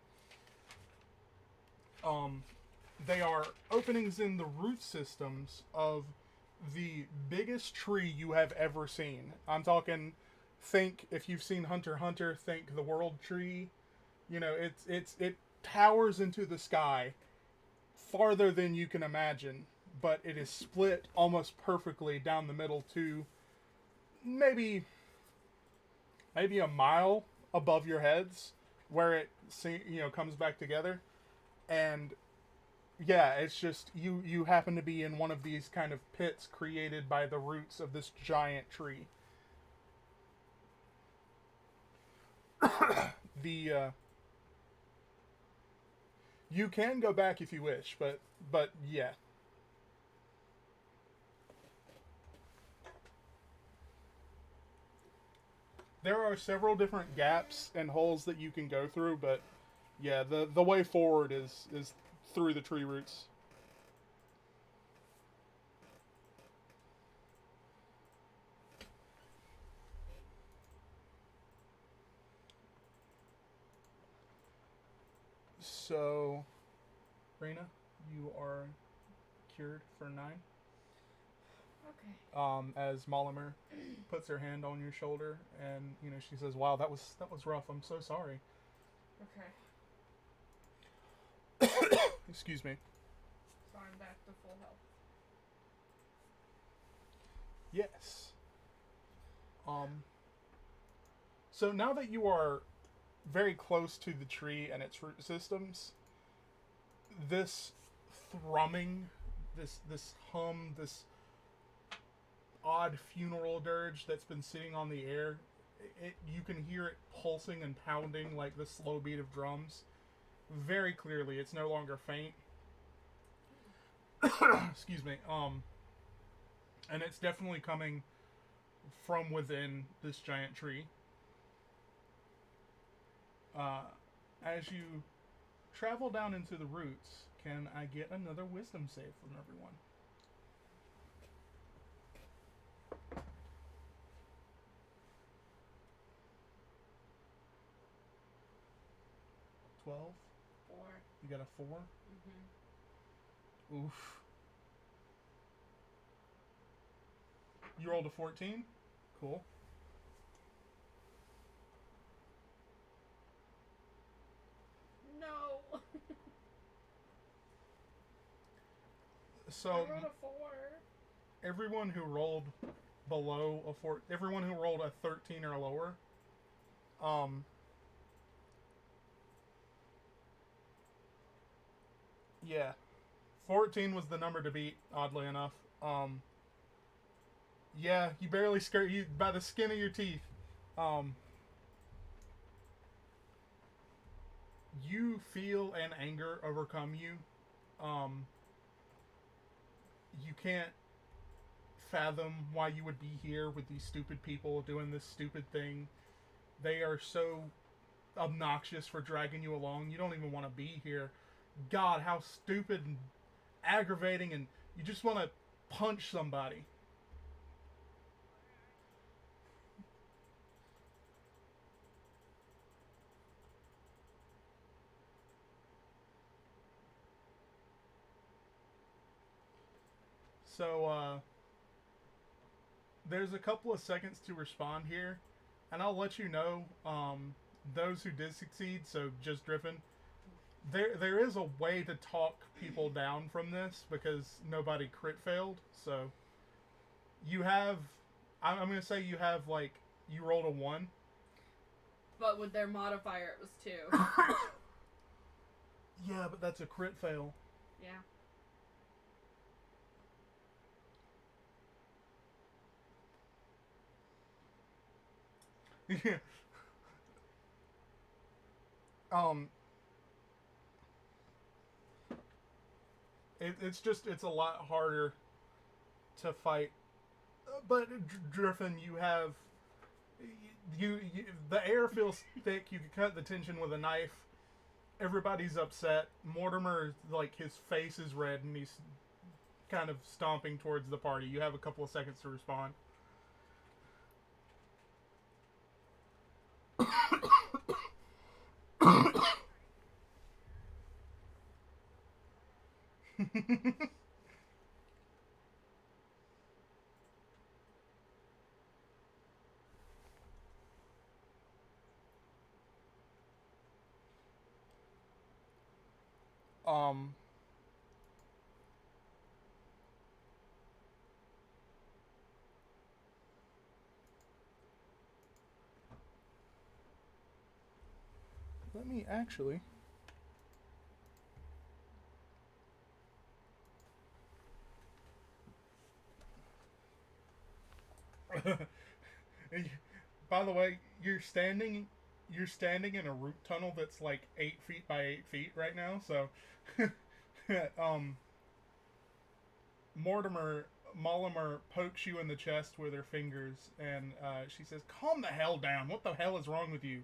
They are openings in the root systems of the biggest tree you have ever seen. I'm talking, think, if you've seen Hunter x Hunter, think the World Tree. You know, it towers into the sky farther than you can imagine, but it is split almost perfectly down the middle to maybe a mile above your heads, where it comes back together. And yeah, it's just you happen to be in one of these kind of pits created by the roots of this giant tree. The You can go back if you wish, but yeah. There are several different gaps and holes that you can go through, but yeah, the way forward is through the tree roots. So, Rena, you are cured for 9. Okay. As Molimer puts her hand on your shoulder, and she says, "Wow, that was rough. I'm so sorry." Okay. Excuse me. So I'm back to full health. Yes. So now that you are very close to the tree and its root systems, this thrumming, this hum, this odd funeral dirge that's been sitting on the air, you can hear it pulsing and pounding like the slow beat of drums very clearly. It's no longer faint. Excuse me. And it's definitely coming from within this giant tree. As you travel down into the roots, can I get another wisdom save from everyone? $12. 4. You got a 4? Mm-hmm. Oof. You rolled a 14? Cool. No. So I rolled a 4. everyone who rolled below a 4, everyone who rolled a 13 or lower, yeah, 14 was the number to beat. Oddly enough, yeah, you barely skirt you by the skin of your teeth. Um, you feel an anger overcome you. Um, you can't fathom why you would be here with these stupid people doing this stupid thing. They are so obnoxious for dragging you along. You don't even want to be here. God, how stupid and aggravating, and you just want to punch somebody. So, there's a couple of seconds to respond here, and I'll let you know, those who did succeed, so just Drippin, there is a way to talk people down from this because nobody crit failed. So you have, I'm gonna say you have like you rolled a 1. But with their modifier, it was 2. Yeah, but that's a crit fail. Yeah. Yeah. Um. It's a lot harder to fight, but Driffin, you have you the air feels thick. You can cut the tension with a knife. Everybody's upset. Mortimer, like, his face is red and he's kind of stomping towards the party. You have a couple of seconds to respond. Um, let me actually. By the way, you're standing in a root tunnel that's like 8 feet by 8 feet right now. So, um, Mortimer Mollimer pokes you in the chest with her fingers, and she says, "Calm the hell down. What the hell is wrong with you?"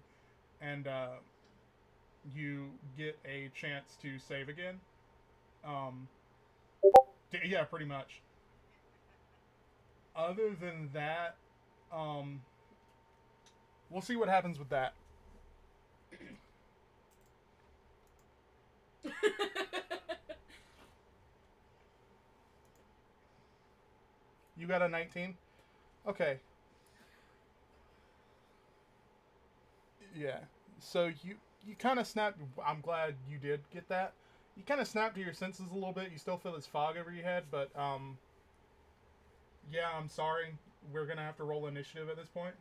And you get a chance to save again. Um, yeah, pretty much. Other than that, um, we'll see what happens with that. You got a 19? Okay. Yeah. So you kind of snapped. I'm glad you did get that. You kind of snapped to your senses a little bit. You still feel this fog over your head, but yeah, I'm sorry. We're gonna have to roll initiative at this point.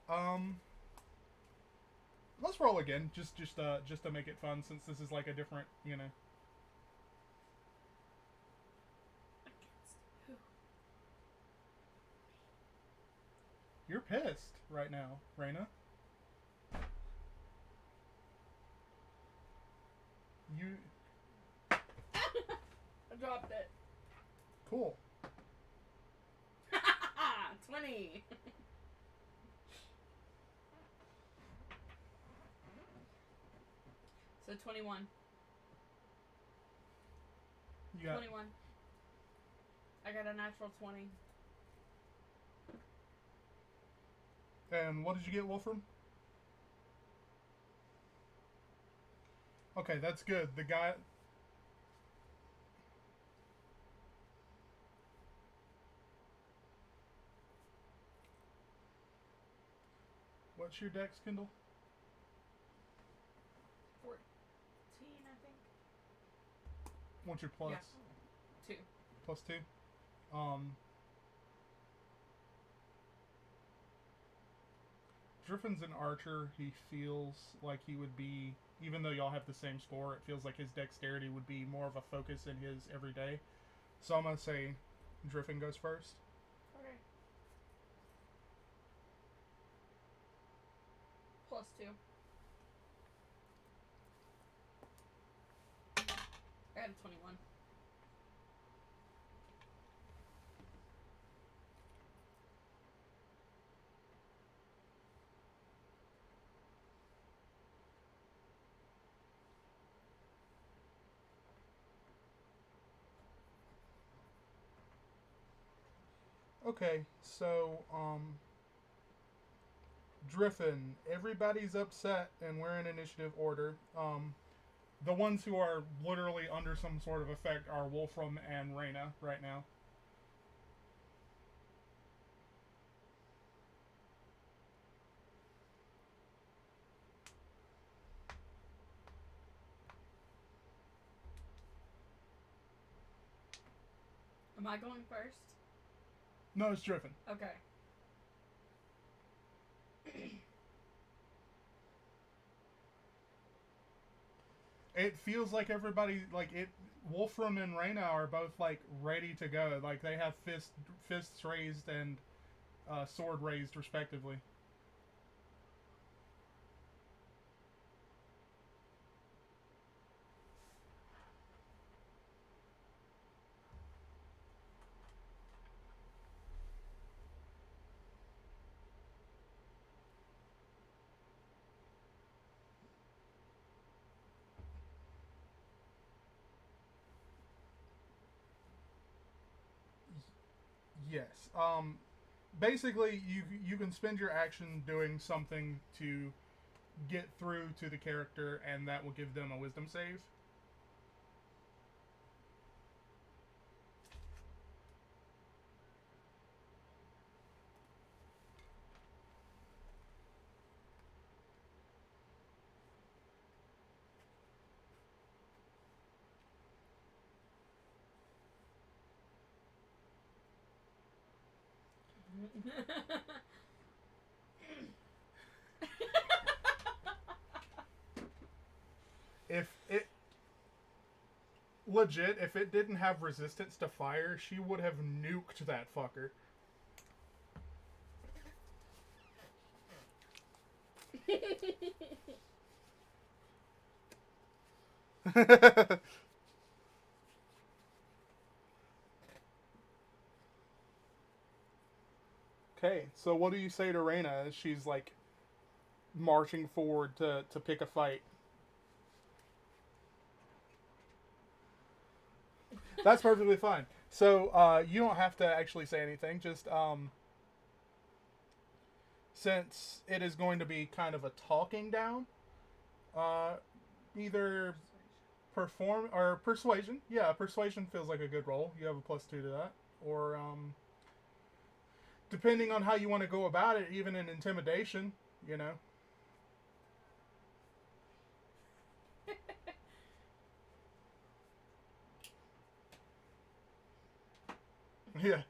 Um, let's roll again, just to make it fun, since this is like a different, you know. Against who? You're pissed right now, Raina. You I dropped it. cool. 20. So 21. You got 21. I got a natural 20. And what did you get, Wolfram? Okay, that's good. The guy. What's your dex, Kindle? 14, I think. What's your plus? Yeah. 2. Plus 2. Driffin's an archer. He feels like he would be, even though y'all have the same score, it feels like his dexterity would be more of a focus in his everyday. So I'm going to say Driffin goes first. Okay. Plus 2. I had a 21. Okay, so, Driffin, everybody's upset and we're in initiative order. The ones who are literally under some sort of effect are Wolfram and Raina right now. Am I going first? No, it's Driffin. Okay. It feels like everybody, like it. Wolfram and Raina are both like ready to go. Like they have fists raised and sword raised respectively. Yes. Basically, you can spend your action doing something to get through to the character, and that will give them a wisdom save. If it legit, if it didn't have resistance to fire, she would have nuked that fucker. Okay, so what do you say to Reyna as she's like marching forward to pick a fight? That's perfectly fine. So you don't have to actually say anything. Just since it is going to be kind of a talking down, uh, either perform or persuasion. Yeah, persuasion feels like a good roll. You have a +2 to that, or depending on how you want to go about it, even in intimidation. You know. Yeah.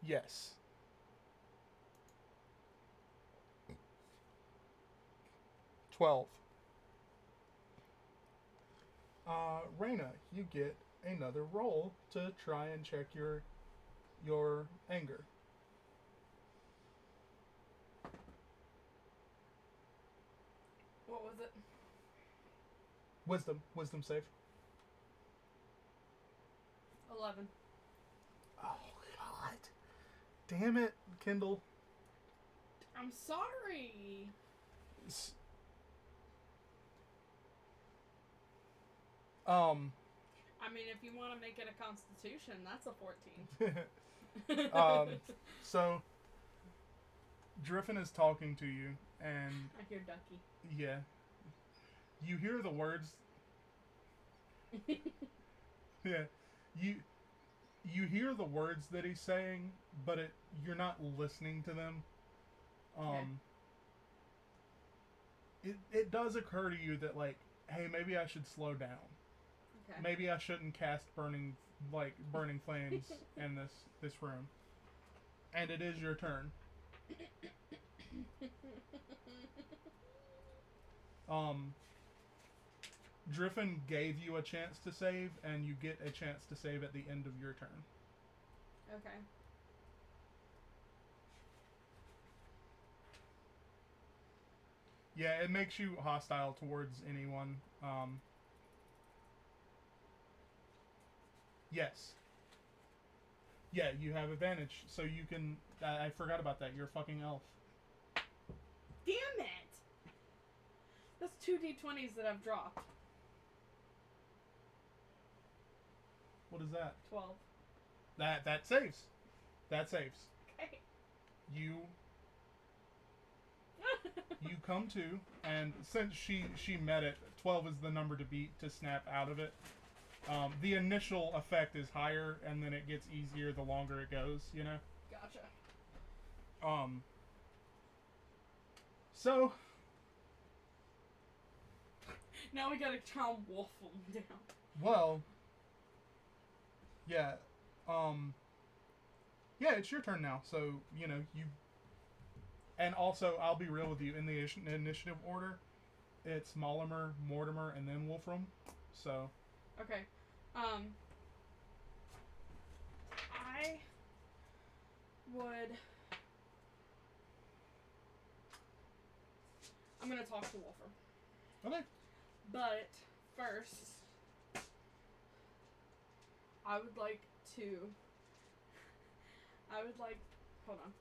Yes. $12. Reyna, you get another roll to try and check your anger. What was it? Wisdom save. 11. Oh God! Damn it, Kindle. I'm sorry. I mean, if you want to make it a constitution, that's a 14. So Driffin is talking to you, and I hear Ducky. yeah, you hear the words. Yeah, you hear the words that he's saying, but you're not listening to them. Okay. It does occur to you that like, hey, maybe I should slow down. Okay. Maybe I shouldn't cast burning flames in this room. And it is your turn. Driffin gave you a chance to save, and you get a chance to save at the end of your turn. Okay. Yeah, it makes you hostile towards anyone. Yes. Yeah, you have advantage, so you can. I forgot about that. You're a fucking elf. Damn it! That's 2 d20s that I've dropped. What is that? 12. That saves. That saves. Okay. You come to, and since she met it, 12 is the number to beat to snap out of it. The initial effect is higher, and then it gets easier the longer it goes, you know? Gotcha. So... Now we gotta try and wolf them down. Well... Yeah, yeah, it's your turn now, so, you know, you... And also, I'll be real with you, in the initiative order, it's Mollimer, Mortimer, and then Wolfram, so... Okay. I would... I'm gonna talk to Wolfram. Okay. But, first... I would like... Hold on.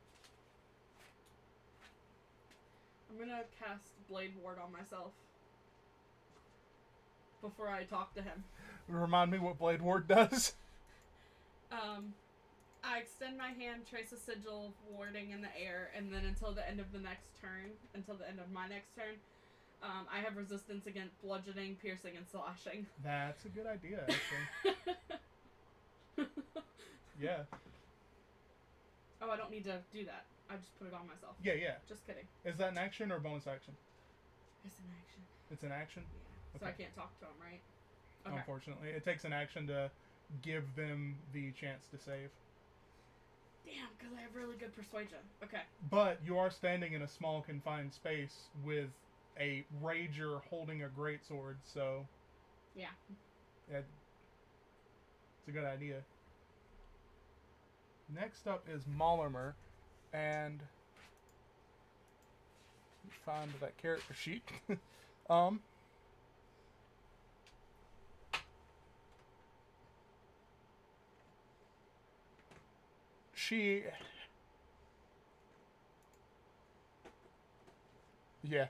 I'm gonna cast Blade Ward on myself. Before I talk to him. Remind me what Blade Ward does. I extend my hand, trace a sigil of warding in the air, and then until the end of my next turn, I have resistance against bludgeoning, piercing, and slashing. That's a good idea, actually. Yeah. Oh, I don't need to do that. I just put it on myself. Yeah. Just kidding. Is that an action or bonus action? It's an action. It's an action? Yeah. Okay. So I can't talk to him, right? Okay. Unfortunately, it takes an action to give them the chance to save. Damn, because I have really good persuasion. Okay. But you are standing in a small confined space with a rager holding a greatsword, so Yeah. it's a good idea. Next up is Mollimer, and find that character sheet. um, she, yeah,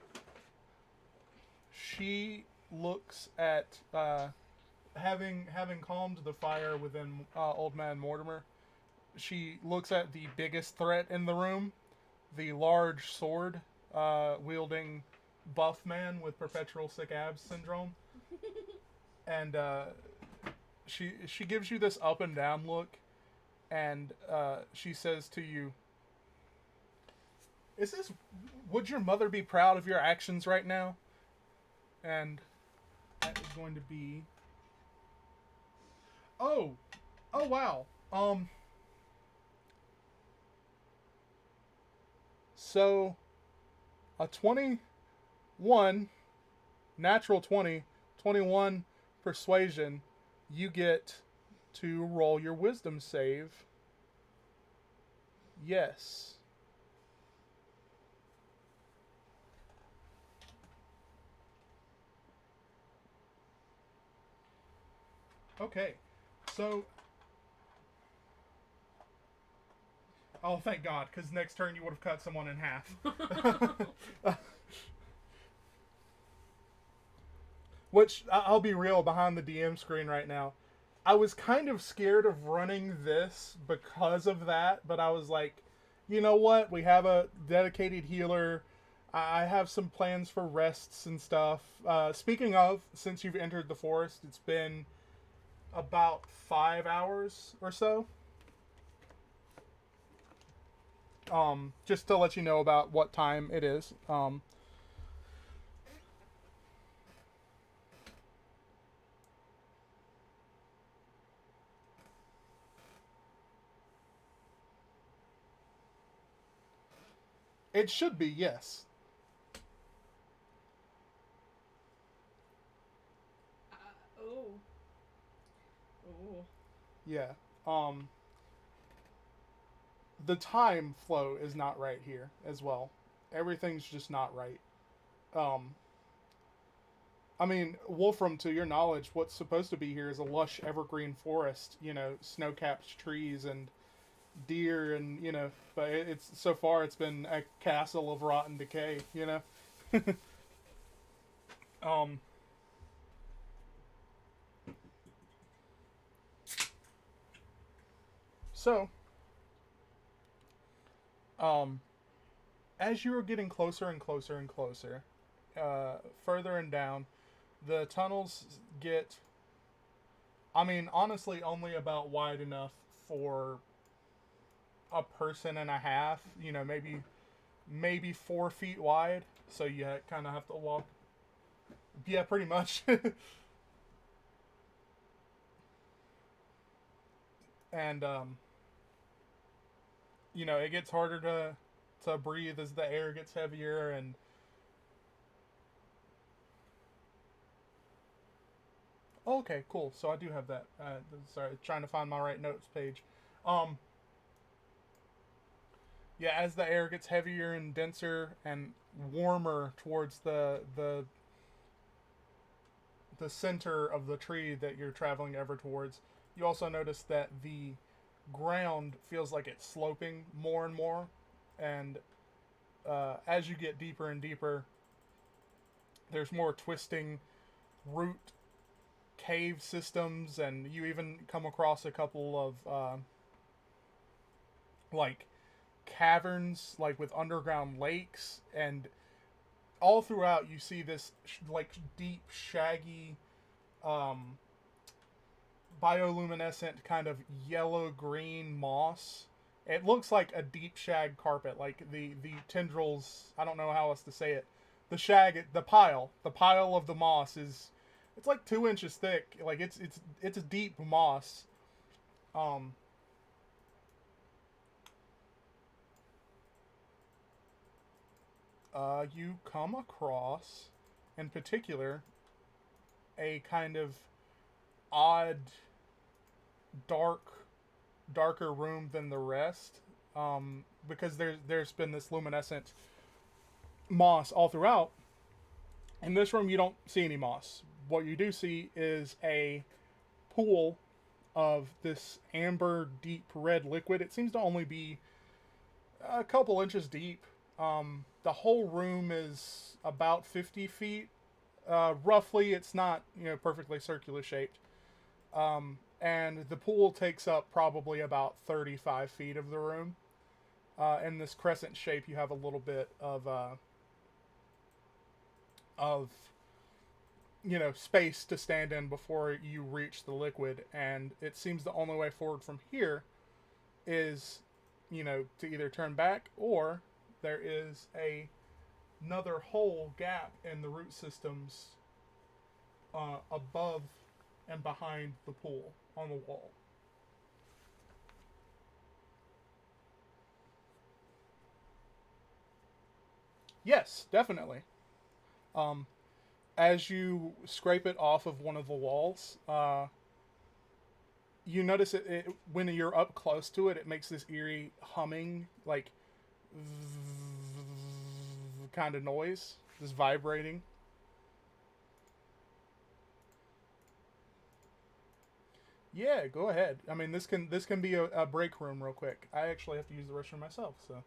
she looks at having calmed the fire within Old Man Mortimer. She looks at the biggest threat in the room, the large sword wielding buff man with perpetual sick abs syndrome, and she gives you this up and down look, and she says to you, "Is this? Would your mother be proud of your actions right now?" And that is going to be. Oh, oh wow. So a 21 natural 20, 21 persuasion, you get to roll your wisdom save. Yes. Okay. So. Oh, thank God, because next turn you would have cut someone in half. Which, I'll be real, behind the DM screen right now, I was kind of scared of running this because of that, but I was like, you know what? We have a dedicated healer. I have some plans for rests and stuff. Speaking of, since you've entered the forest, it's been about 5 hours or so. Just to let you know about what time it is. It should be, yes. Oh. Oh. Yeah. Um, the time flow is not right here as well. Everything's just not right. Um, I mean, Wolfram, to your knowledge, what's supposed to be here is a lush evergreen forest, snow-capped trees and deer and, but it's so far it's been a castle of rotten decay. um, so, um, as you are getting closer and closer and closer, further and down, the tunnels get, I mean, honestly, only about wide enough for a person and a half, maybe 4 feet wide. So you kind of have to walk. Yeah, pretty much. And it gets harder to breathe as the air gets heavier. And okay, cool. So I do have that. Sorry, trying to find my right notes page. Um, yeah, as the air gets heavier and denser and warmer towards the center of the tree that you're traveling ever towards, you also notice that the ground feels like it's sloping more and more, and as you get deeper and deeper, there's more twisting root cave systems, and you even come across a couple of like caverns, like with underground lakes, and all throughout you see this like deep, shaggy, um, bioluminescent kind of yellow green moss. It looks like a deep shag carpet, like the tendrils. I don't know how else to say it. The pile of the moss is It's like 2 inches thick. Like it's a deep moss. Um, you come across, in particular, a kind of odd, dark, darker room than the rest. Because there's been this luminescent moss all throughout. In this room, you don't see any moss. What you do see is a pool of this amber, deep red liquid. It seems to only be a couple inches deep. The whole room is about 50 feet. Roughly, it's not perfectly circular shaped. And the pool takes up probably about 35 feet of the room. In this crescent shape, you have a little bit of space to stand in before you reach the liquid, and it seems the only way forward from here is to either turn back, or there is another hole gap in the root systems above and behind the pool on the wall. Yes, definitely. Um, as you scrape it off of one of the walls, you notice when you're up close to it. It makes this eerie humming, like kind of noise, this vibrating. Yeah, go ahead. I mean, this can be a break room real quick. I actually have to use the restroom myself, so.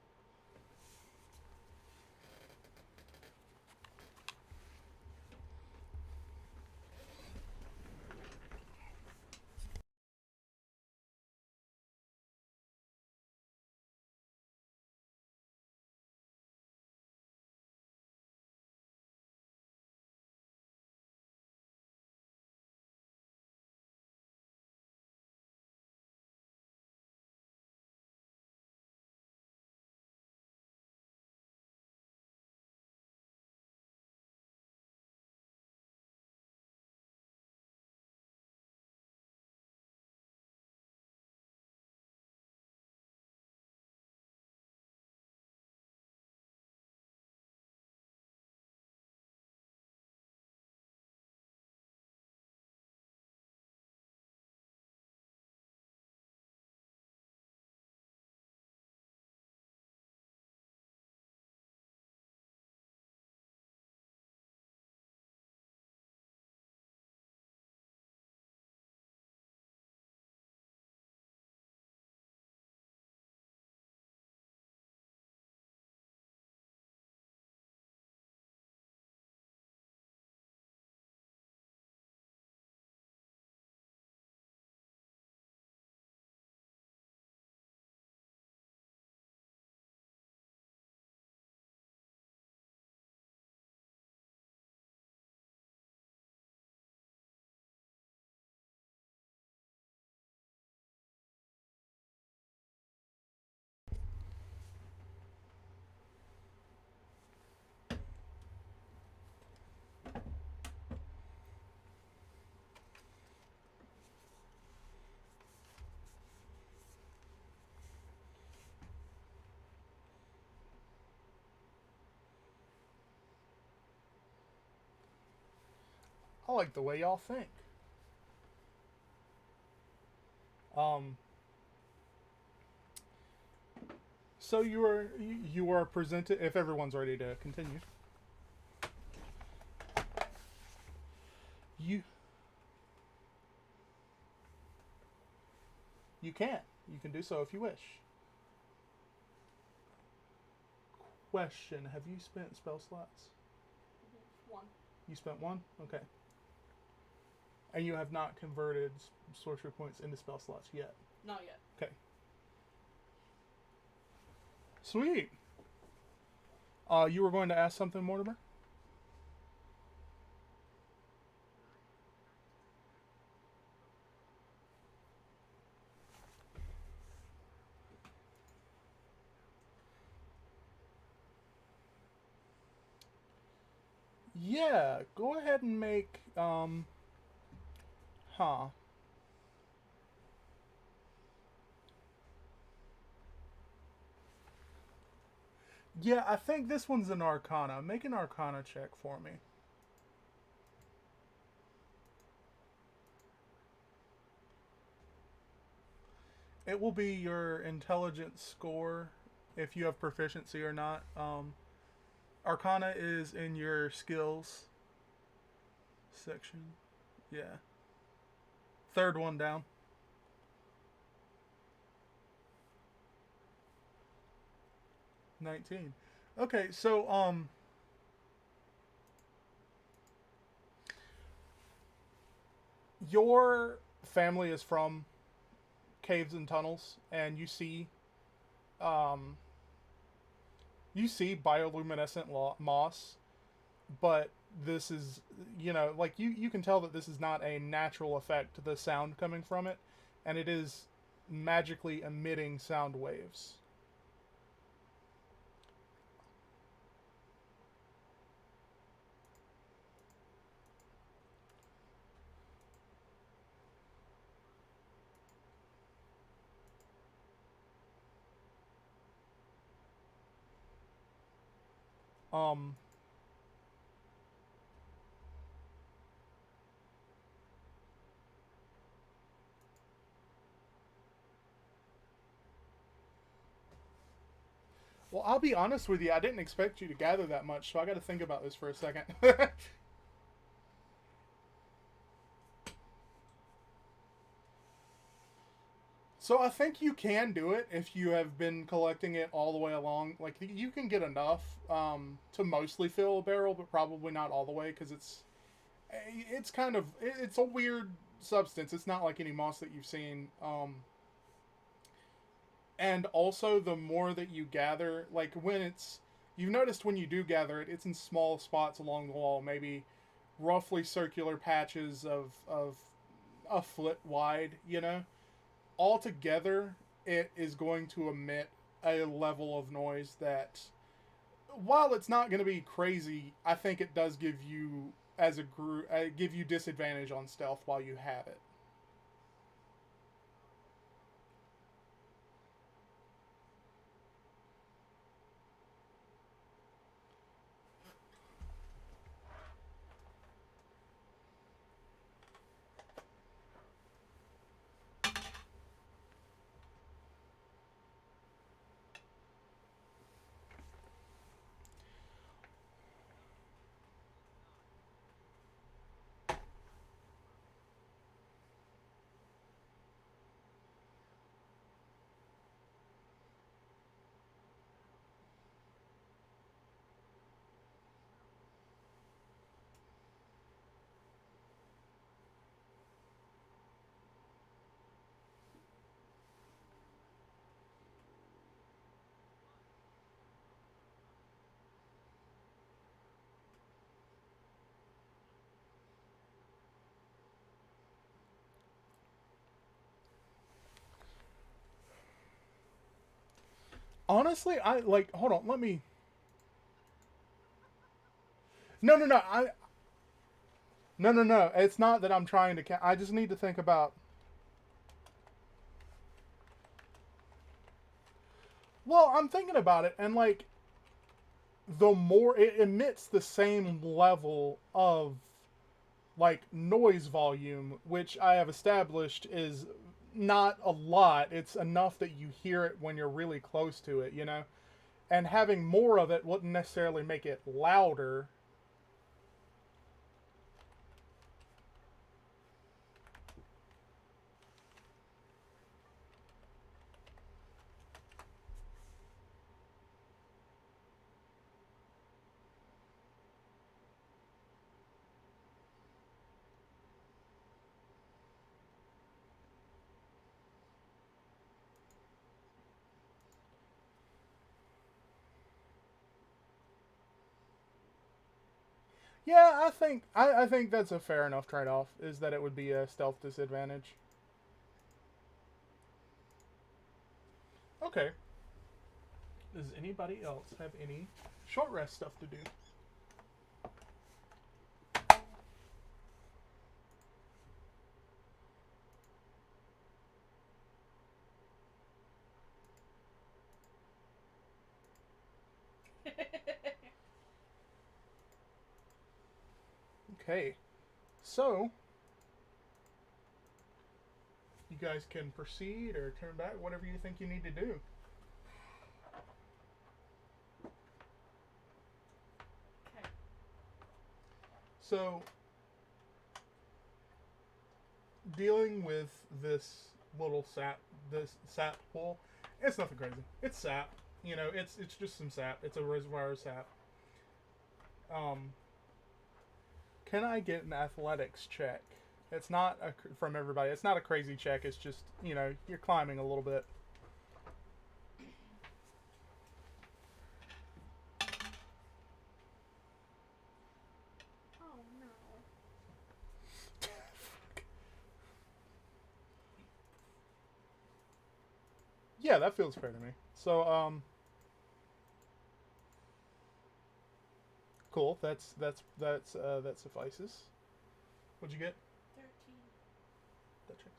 I like the way y'all think. Um, so you are presented. If everyone's ready to continue, you you can you can do so if you wish. Question: have you spent spell slots? One. You spent one. Okay. And you have not converted sorcery points into spell slots yet. Not yet. Okay. Sweet. You were going to ask something, Mortimer? Yeah. Go ahead and make Huh. Yeah, I think this one's an Arcana. Make an Arcana check for me. It will be your intelligence score if you have proficiency or not. Arcana is in your skills section. Yeah. Third one down. 19. Okay, so your family is from caves and tunnels, and um you see bioluminescent moss, but this is, like you can tell that this is not a natural effect to the sound coming from it, and it is magically emitting sound waves. Um well, I'll be honest with you, I didn't expect you to gather that much, so I got to think about this for a second. So I think you can do it if you have been collecting it all the way along. Like you can get enough to mostly fill a barrel, but probably not all the way because it's kind of it's a weird substance. It's not like any moss that you've seen. And also the more that you gather, like when it's you've noticed when you do gather it, it's in small spots along the wall, maybe roughly circular patches of a foot wide. Altogether, it is going to emit a level of noise that, while it's not going to be crazy, I think it does give you as a group give you disadvantage on stealth while you have it. Honestly, I like. Hold on, let me. No, no, no. No, no, no. It's not that I'm trying to. I just need to think about. Well, I'm thinking about it, and like the more it emits the same level of like noise volume, which I have established is not a lot. It's enough that you hear it when you're really close to it. And having more of it wouldn't necessarily make it louder. Yeah, I think that's a fair enough trade-off. Is that it would be a stealth disadvantage. Okay. Does anybody else have any short rest stuff to do? Okay. So, you guys can proceed or turn back, whatever you think you need to do. Okay. So, dealing with this sap pool, it's nothing crazy. It's sap. You know, it's just some sap. It's a reservoir of sap. Um, can I get an athletics check? It's not from everybody. It's not a crazy check. It's just, you know, you're climbing a little bit. Oh no. Yeah, that feels fair to me. So, cool. That suffices. What'd you get? 13. That checks.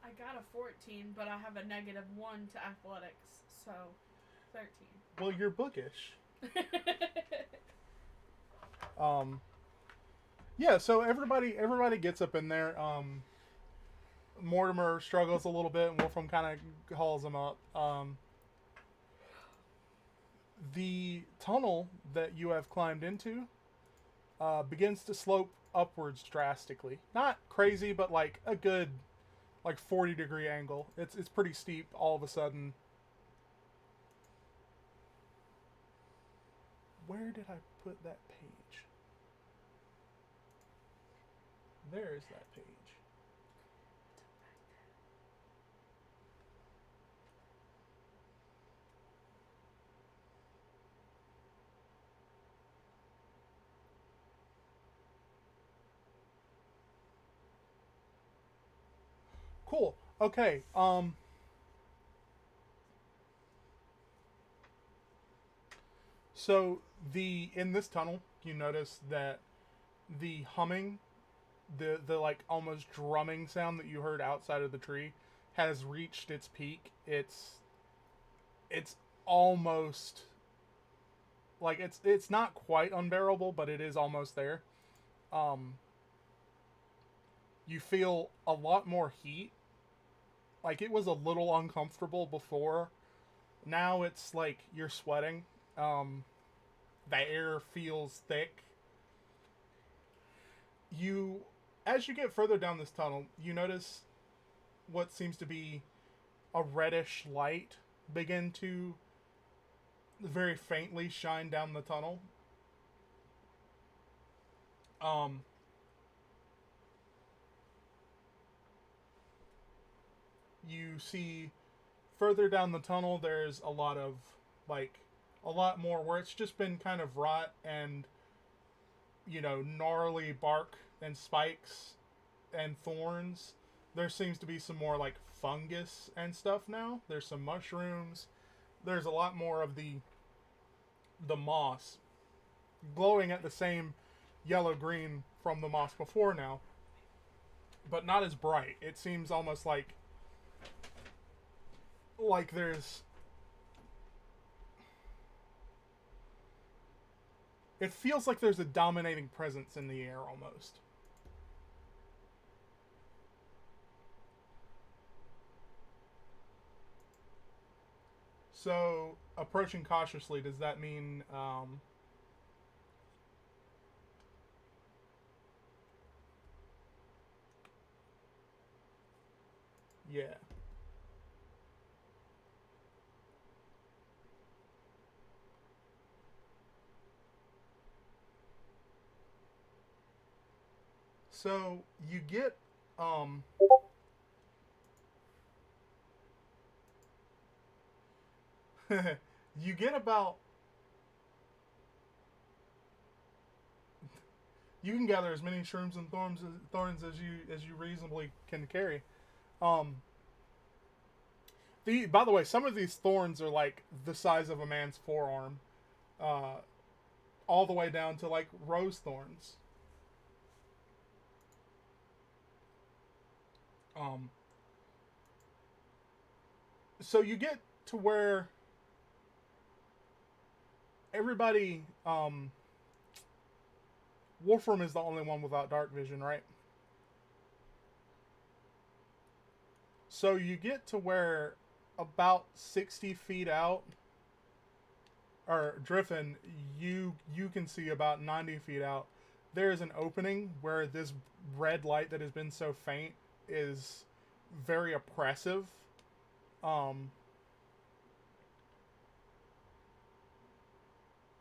I got a 14, but I have a -1 to athletics, so 13. Well, you're bookish. Um, yeah. So everybody gets up in there. Mortimer struggles a little bit, and Wolfram kind of hauls him up. The tunnel that you have climbed into begins to slope upwards drastically. Not crazy, but like a good, like 40-degree angle. It's pretty steep all of a sudden. Where did I put that page? There's that page. Cool. Okay. So in this tunnel, you notice that the humming, the like almost drumming sound that you heard outside of the tree has reached its peak. It's almost like it's not quite unbearable, but it is almost there. Um, you feel a lot more heat. Like it was a little uncomfortable before. Now it's like you're sweating. Um, the air feels thick. You, as you get further down this tunnel, you notice what seems to be a reddish light begin to very faintly shine down the tunnel. Um, you see further down the tunnel, there's a lot of like a lot more where it's just been kind of rot and gnarly bark and spikes and thorns. There seems to be some more like fungus and stuff now. There's some mushrooms. There's a lot more of the moss glowing at the same yellow green from the moss before now, but not as bright. It seems almost like there's it feels like there's a dominating presence in the air almost. So, approaching cautiously, does that mean yeah. So, you get you get about you can gather as many shrooms and thorns as you reasonably can carry. Um, by the way, some of these thorns are like the size of a man's forearm, uh, all the way down to like rose thorns. Um, so you get to where everybody Wolfram is the only one without dark vision, right? So you get to where about 60 feet out, or Driffin, you can see about 90 feet out. There is an opening where this red light that has been so faint is very oppressive.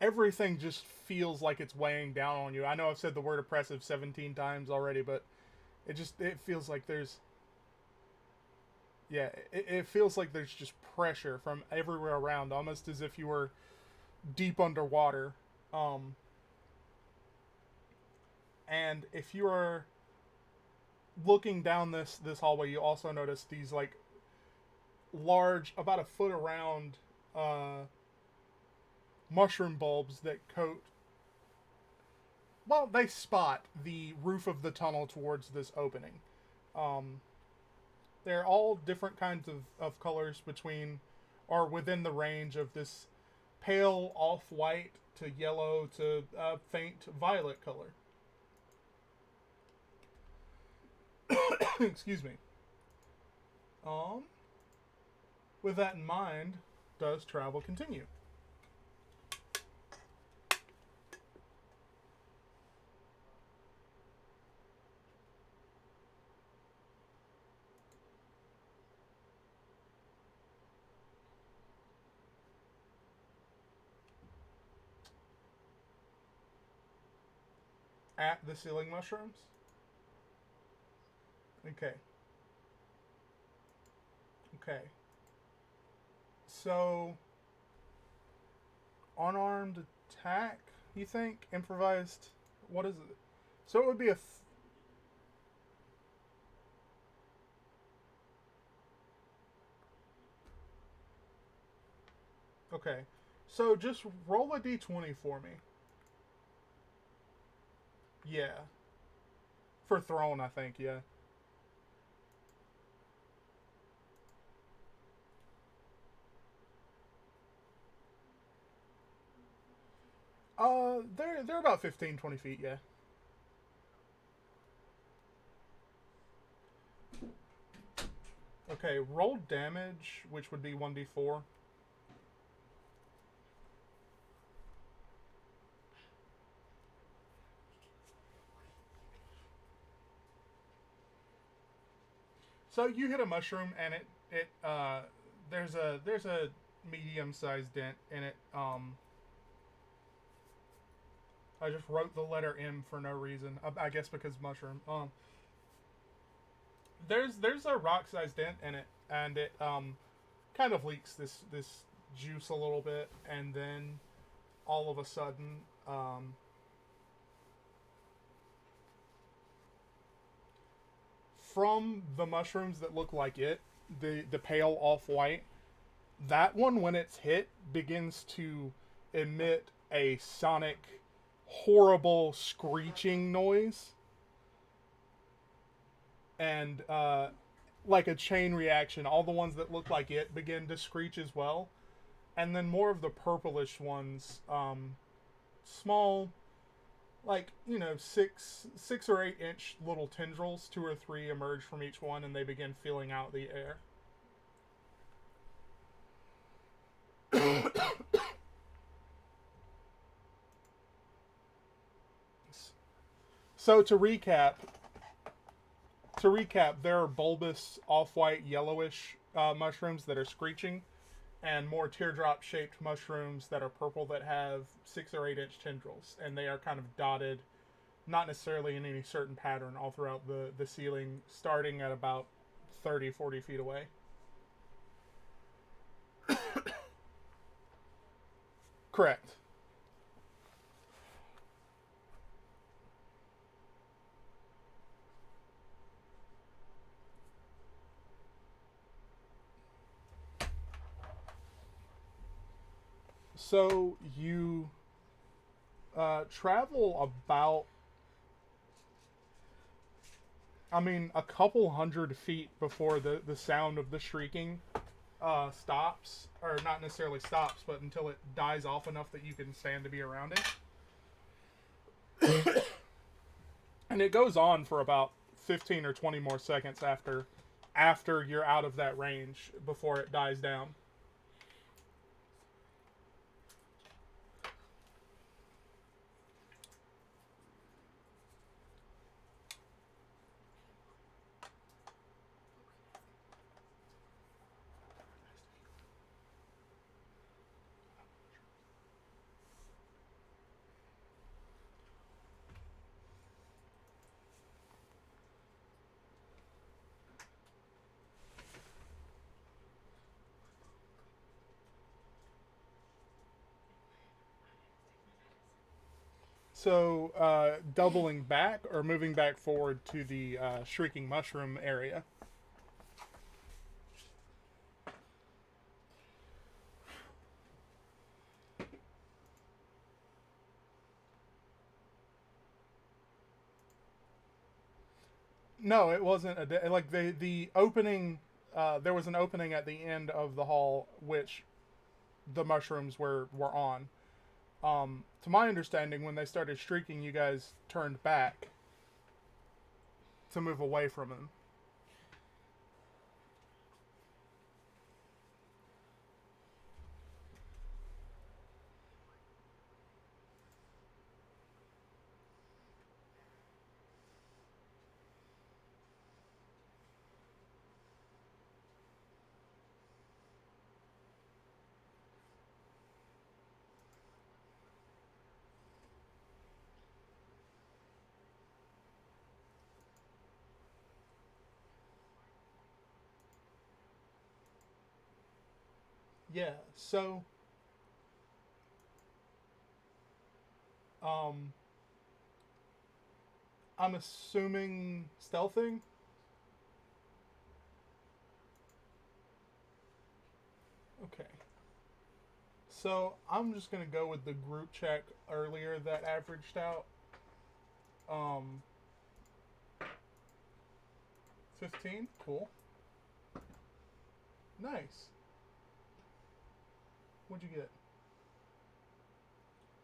Everything just feels like it's weighing down on you. I know I've said the word oppressive 17 times already, but it feels like there's, yeah, it feels like there's just pressure from everywhere around, almost as if you were deep underwater. And if you are looking down this hallway, you also notice these like large, about a foot around, mushroom bulbs that coat. Well, they spot the roof of the tunnel towards this opening. They're all different kinds of colors between, or within the range of this pale off-white to yellow to faint violet color. Excuse me. With that in mind, does travel continue? At the ceiling mushrooms? Okay. Okay. So, unarmed attack, you think? Improvised? What is it? So it would be a... Okay. So just roll a d20 for me. Yeah. For thrown, I think, yeah. They're about 15, 20 feet, yeah. Okay, roll damage, which would be 1d4. So you hit a mushroom, and there's a medium-sized dent in it. I just wrote the letter M for no reason. I guess because mushroom. There's a rock-sized dent in it, and it kind of leaks this juice a little bit, and then all of a sudden, from the mushrooms that look like it, the pale off-white, that one, when it's hit, begins to emit a sonic, horrible screeching noise. And like a chain reaction, all the ones that look like it begin to screech as well. And then more of the purplish ones, small, like, 6 or 8 inch little tendrils, 2 or 3 emerge from each one, and they begin filling out the air. So to recap, there are bulbous, off-white, yellowish mushrooms that are screeching, and more teardrop-shaped mushrooms that are purple that have 6 or 8 inch tendrils, and they are kind of dotted, not necessarily in any certain pattern, all throughout the ceiling, starting at about 30, 40 feet away. Correct. So you travel about, a couple hundred feet before the sound of the shrieking stops, or not necessarily stops, but until it dies off enough that you can stand to be around it. And it goes on for about 15 or 20 more seconds after you're out of that range before it dies down. So, doubling back or moving back forward to the Shrieking Mushroom area. No, it wasn't like the opening. There was an opening at the end of the hall, which the mushrooms were on. To my understanding, when they started shrieking, you guys turned back to move away from them. Yeah. So, um, I'm assuming stealthing. Okay. So I'm just gonna go with the group check earlier that averaged out. Um, 15. Cool. Nice. What'd you get?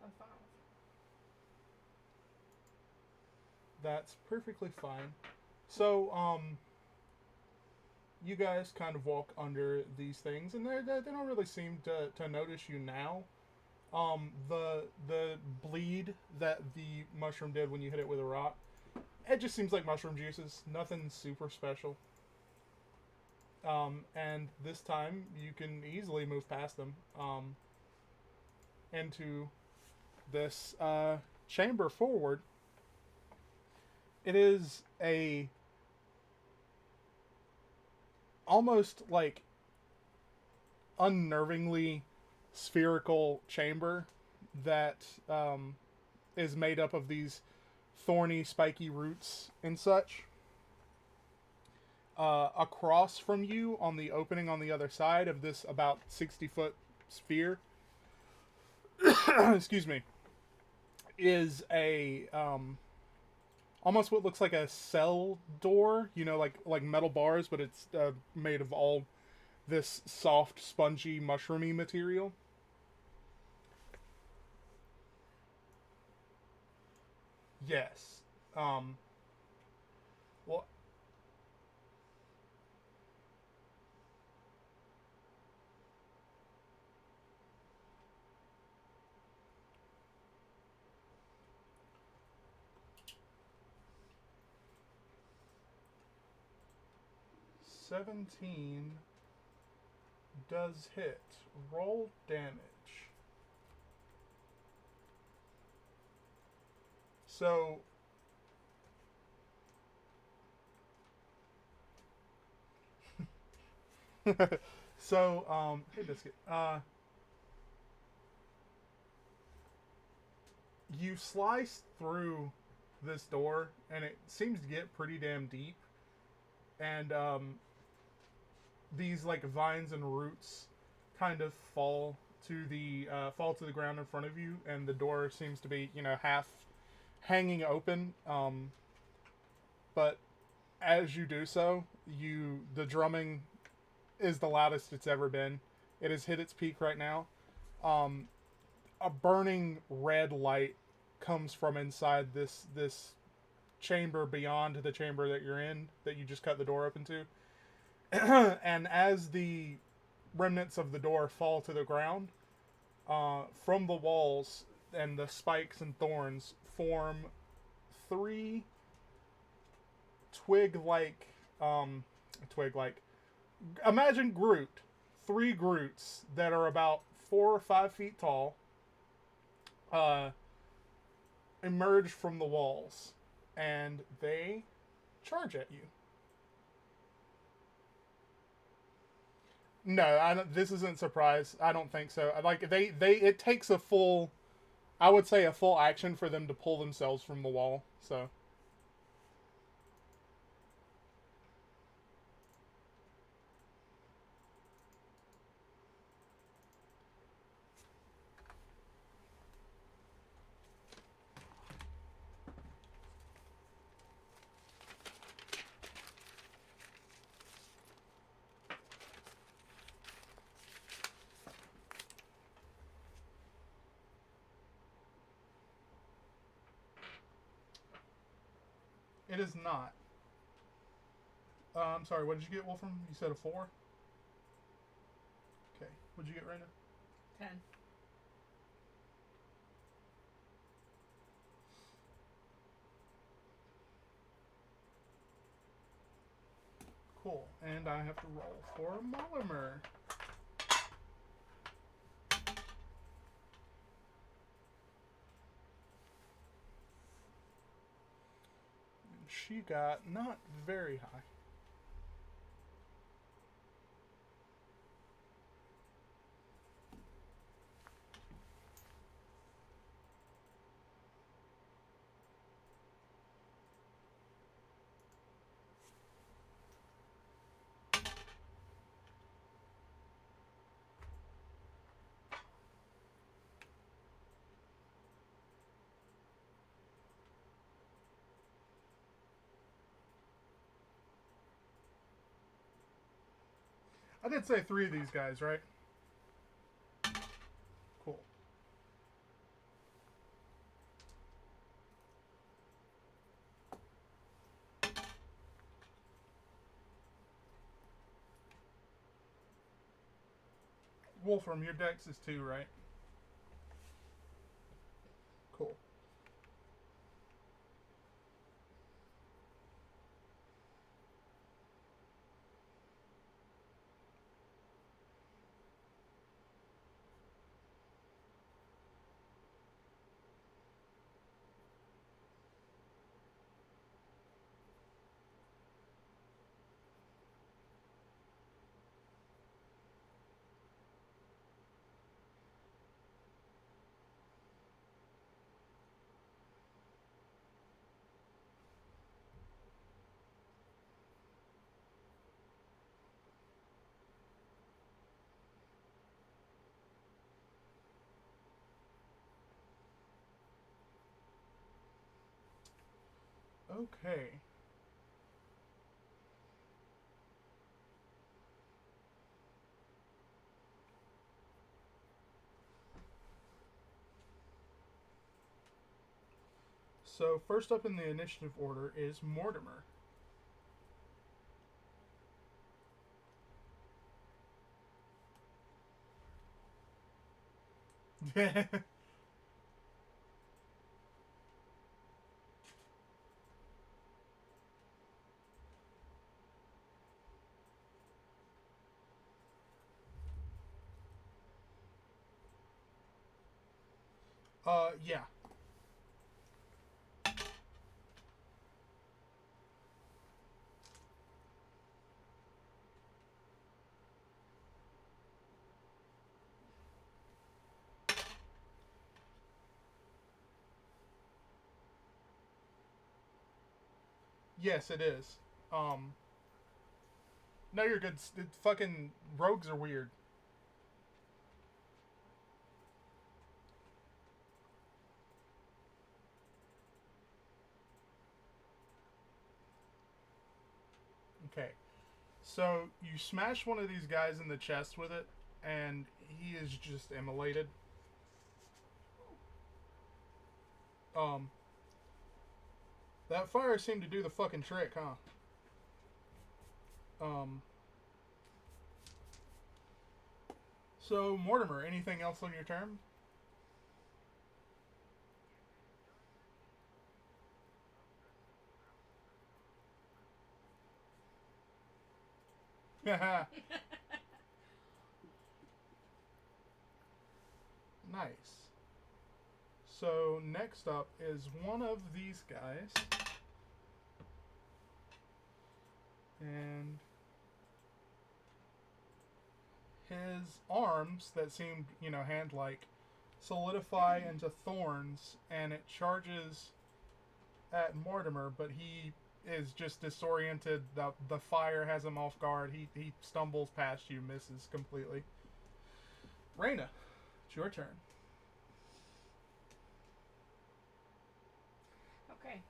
A 5. That's perfectly fine. So, you guys kind of walk under these things, and they don't really seem to notice you now. The bleed that the mushroom did when you hit it with a rock, it just seems like mushroom juices. Nothing super special. And this time you can easily move past them into this chamber forward. It is a almost like unnervingly spherical chamber that is made up of these thorny, spiky roots and such. Across from you, on the opening on the other side of this about 60-foot sphere, excuse me, is a almost what looks like a cell door. You know, like metal bars, but it's made of all this soft, spongy, mushroomy material. Yes. Well, 17 does hit. Roll damage. So hey Biscuit. You slice through this door, and it seems to get pretty damn deep. And these like vines and roots kind of fall to the ground in front of you, and the door seems to be half hanging open. But as you do so, the drumming is the loudest it's ever been. It has hit its peak right now. Um, a burning red light comes from inside this chamber beyond the chamber that you're in, that you just cut the door open to. And as the remnants of the door fall to the ground, from the walls and the spikes and thorns form three twig-like, imagine Groot. Three Groots that are about 4 or 5 feet tall, emerge from the walls, and they charge at you. No, this isn't surprise. I don't think so. Like it takes a full, I would say a full action for them to pull themselves from the wall. So. It is not. I'm sorry, what did you get, Wolfram? You said a 4? Okay. What'd you get, Raina? 10. Cool. And I have to roll for Molimer. She got not very high. I did say 3 of these guys, right? Cool. Wolfram, your dex is 2, right? Cool. Okay. So, first up in the initiative order is Mortimer. Yeah. Yes, it is. No, you're good. Fucking rogues are weird. Okay. So, you smash one of these guys in the chest with it, and he is just immolated. Um, That fire seemed to do the fucking trick, huh? So, Mortimer, anything else on your turn? Nice. So, next up is one of these guys. And his arms that seemed, hand-like, solidify into thorns, and it charges at Mortimer, but he is just disoriented. The fire has him off guard. He stumbles past you, misses completely. Reyna, it's your turn. Okay.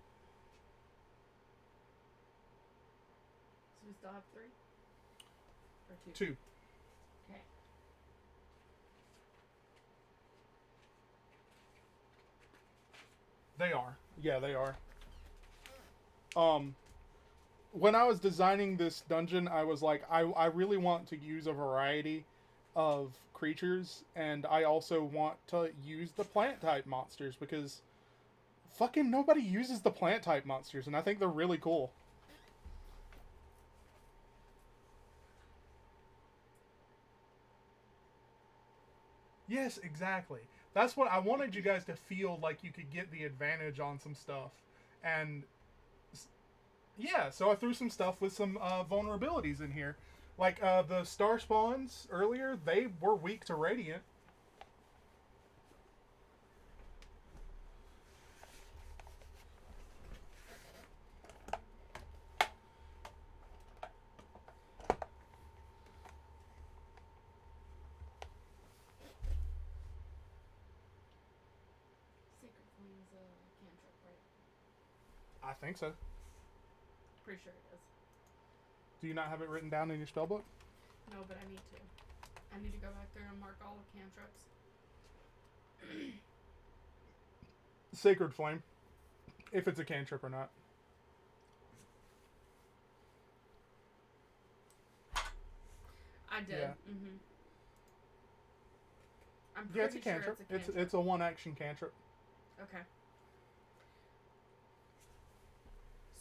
So we still have 3? Or 2? 2. Okay. They are. Yeah, they are. When I was designing this dungeon, I was like, I really want to use a variety of creatures, and I also want to use the plant type monsters because fucking nobody uses the plant type monsters, and I think they're really cool. Yes, exactly. That's what I wanted you guys to feel like you could get the advantage on some stuff. And yeah, so I threw some stuff with some vulnerabilities in here. Like the star spawns earlier, they were weak to radiant. Sacred Flame is a cantrip, right? I think so. Pretty sure it is. Do you not have it written down in your spellbook? No, but I need to. I need to go back there and mark all the cantrips. Sacred Flame. If it's a cantrip or not. I did. Yeah. Mm-hmm. I'm Yeah, it's a pretty sure cantrip. it's a cantrip. It's a one action cantrip. Okay.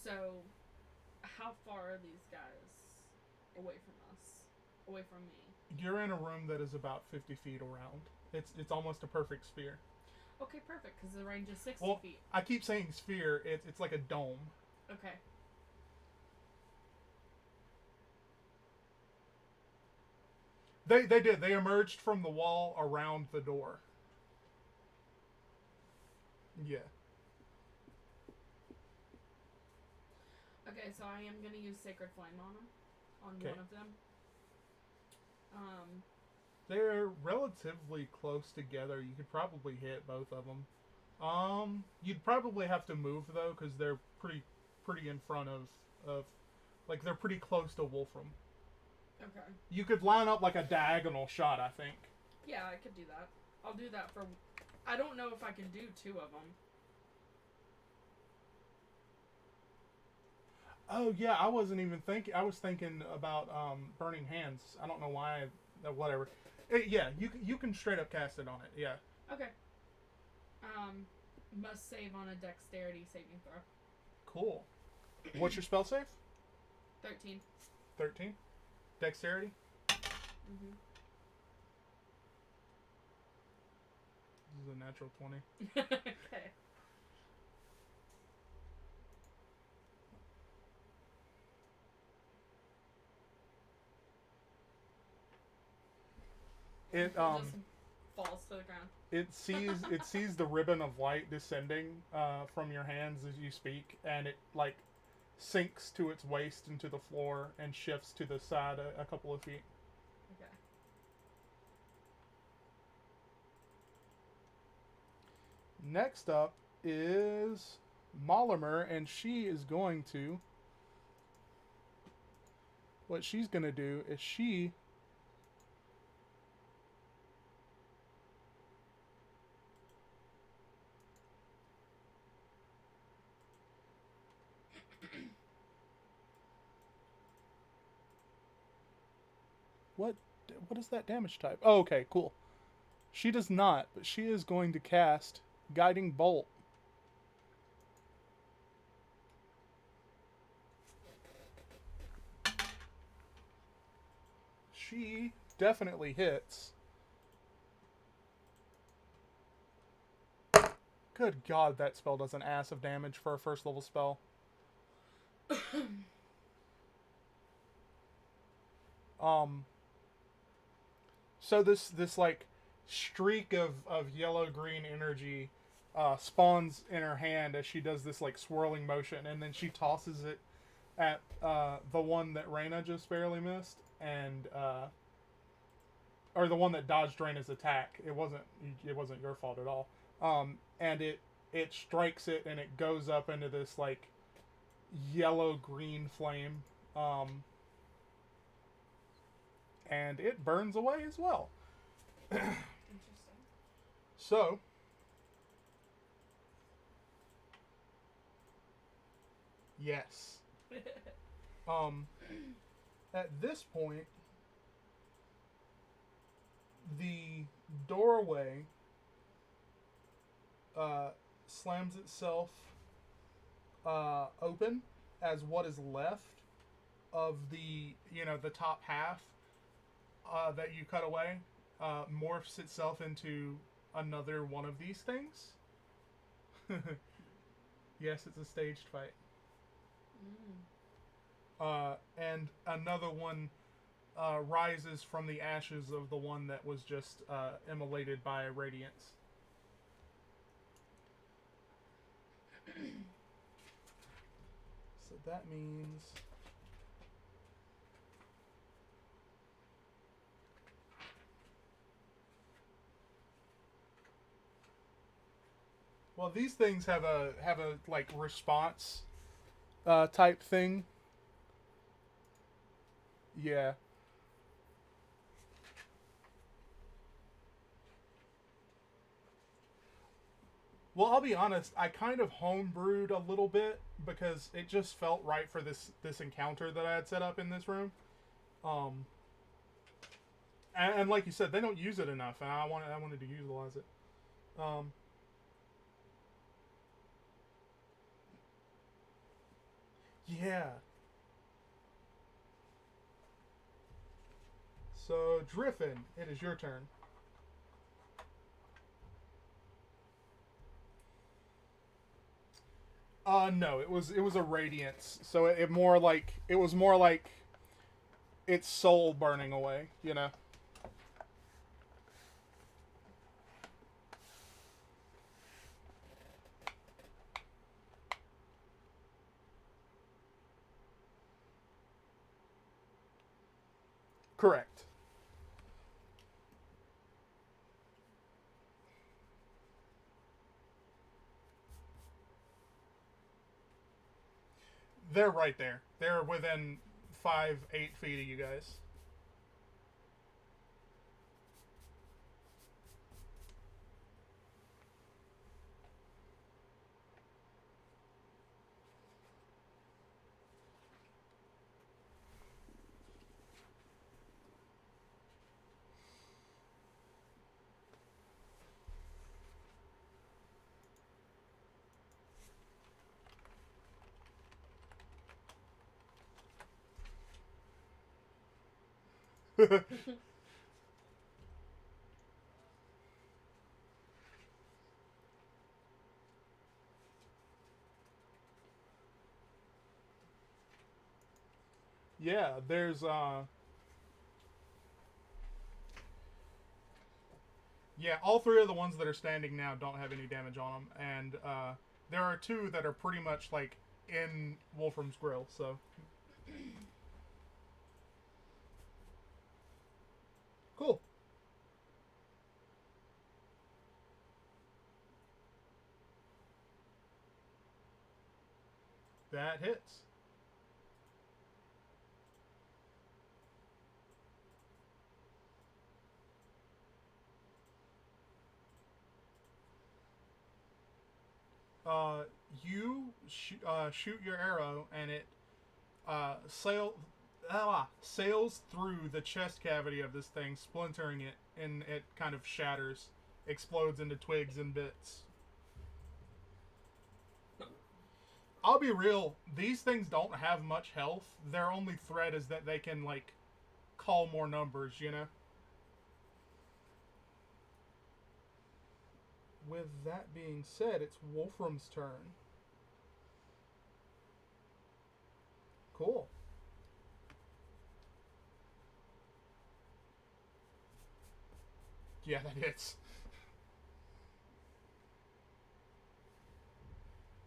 So, how far are these guys away from us? Away from me? You're in a room that is about 50 feet around. It's almost a perfect sphere. Okay, perfect, because the range is 60 Well, feet. I keep saying sphere. It's like a dome. Okay. They did. They emerged from the wall around the door. Yeah. Okay, so I am going to use Sacred Flame on them. On Okay. one of them. They're relatively close together. You could probably hit both of them. You'd probably have to move though, because they're pretty in front of, like they're pretty close to Wolfram. Okay. You could line up like a diagonal shot, I think. Yeah, I could do that. I'll do that for. I don't know if I can do 2 of them. Oh yeah, I wasn't even thinking. I was thinking about burning hands. I don't know why. Whatever. Yeah, you can straight up cast it on it. Yeah. Okay. Must save on a dexterity saving throw. Cool. What's your spell save? 13. 13. Dexterity. Mm-hmm. This is a natural 20. Okay. It Just falls to the ground. it sees the ribbon of light descending from your hands as you speak, and it like sinks to its waist into the floor and shifts to the side a couple of feet. Okay. Next up is Molimer, and she is going to. What she's gonna do is she. What is that damage type? Oh, okay, cool. She does not, but she is going to cast Guiding Bolt. She definitely hits. Good God, that spell does an ass of damage for a first level spell. um so this like streak of yellow green energy spawns in her hand as she does this like swirling motion, and then she tosses it at the one that Reyna just barely missed, and or the one that dodged Reyna's attack. It wasn't your fault at all. And it strikes it, and it goes up into this like yellow green flame, and it burns away as well. Interesting. So, yes. Um, at this point, the doorway slams itself open as what is left of the top half that you cut away morphs itself into another one of these things. Yes, it's a staged fight. And another one rises from the ashes of the one that was just immolated by radiance. So that means well, these things have a like response type thing. Yeah. Well, I'll be honest. I kind of homebrewed a little bit because it just felt right for this encounter that I had set up in this room. Um, and like you said, they don't use it enough, and I wanted to utilize it. Um, yeah. So Driffin, it is your turn. No, it was a radiance. So it was more like its soul burning away. You know. Correct. They're right there. They're within 5-8 feet of you guys. Yeah, there's yeah, all three of the ones that are standing now don't have any damage on them, and there are two that are pretty much like in Wolfram's grill. So cool. That hits. Uh, you shoot your arrow, and it sail sails through the chest cavity of this thing, splintering it, and it kind of shatters, explodes into twigs and bits. I'll be real, these things don't have much health. Their only threat is that they can, like, call more numbers, you know? With that being said, it's Wolfram's turn. Cool. Yeah, that hits.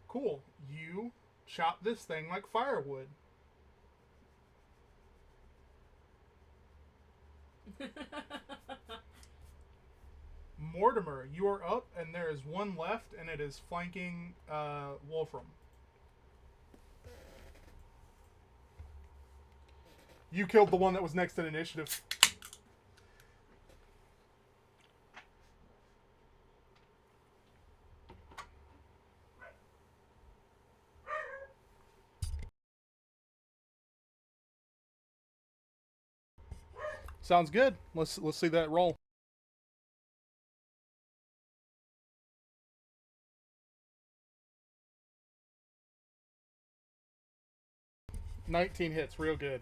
Cool. You chop this thing like firewood. Mortimer, you are up, and there is one left, and it is flanking Wolfram. You killed the one that was next in initiative. Sounds good. Let's see that roll. 19 hits, real good.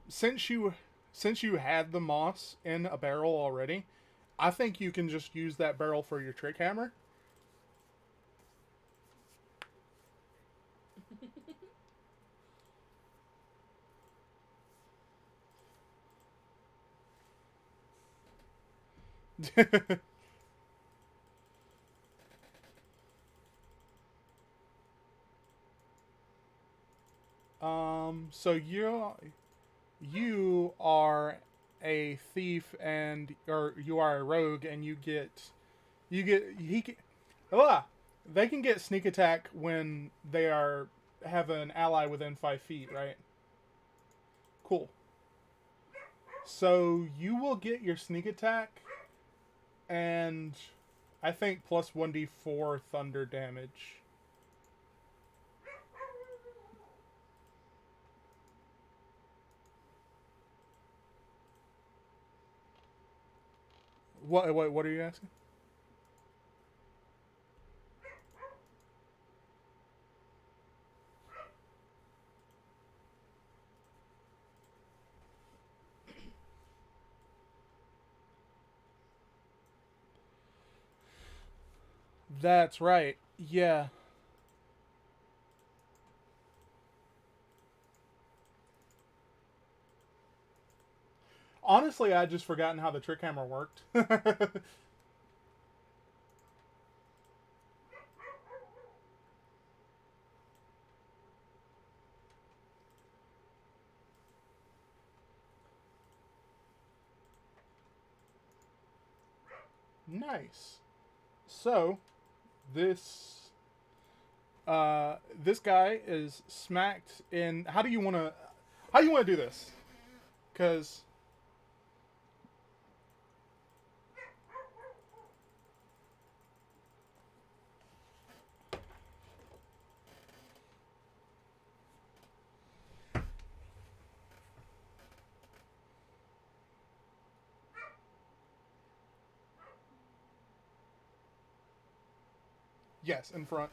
Since you had the moss in a barrel already, I think you can just use that barrel for your trick hammer. So you are a thief and or you are a rogue, and they can get sneak attack when they have an ally within 5 feet, right? Cool. So you will get your sneak attack, and I think plus 1d4 thunder damage. What are you asking? That's right. Yeah. Honestly, I'd just forgotten how the trick hammer worked. Nice. So, this this guy is smacked in. How do you want to do this? Because yes, in front.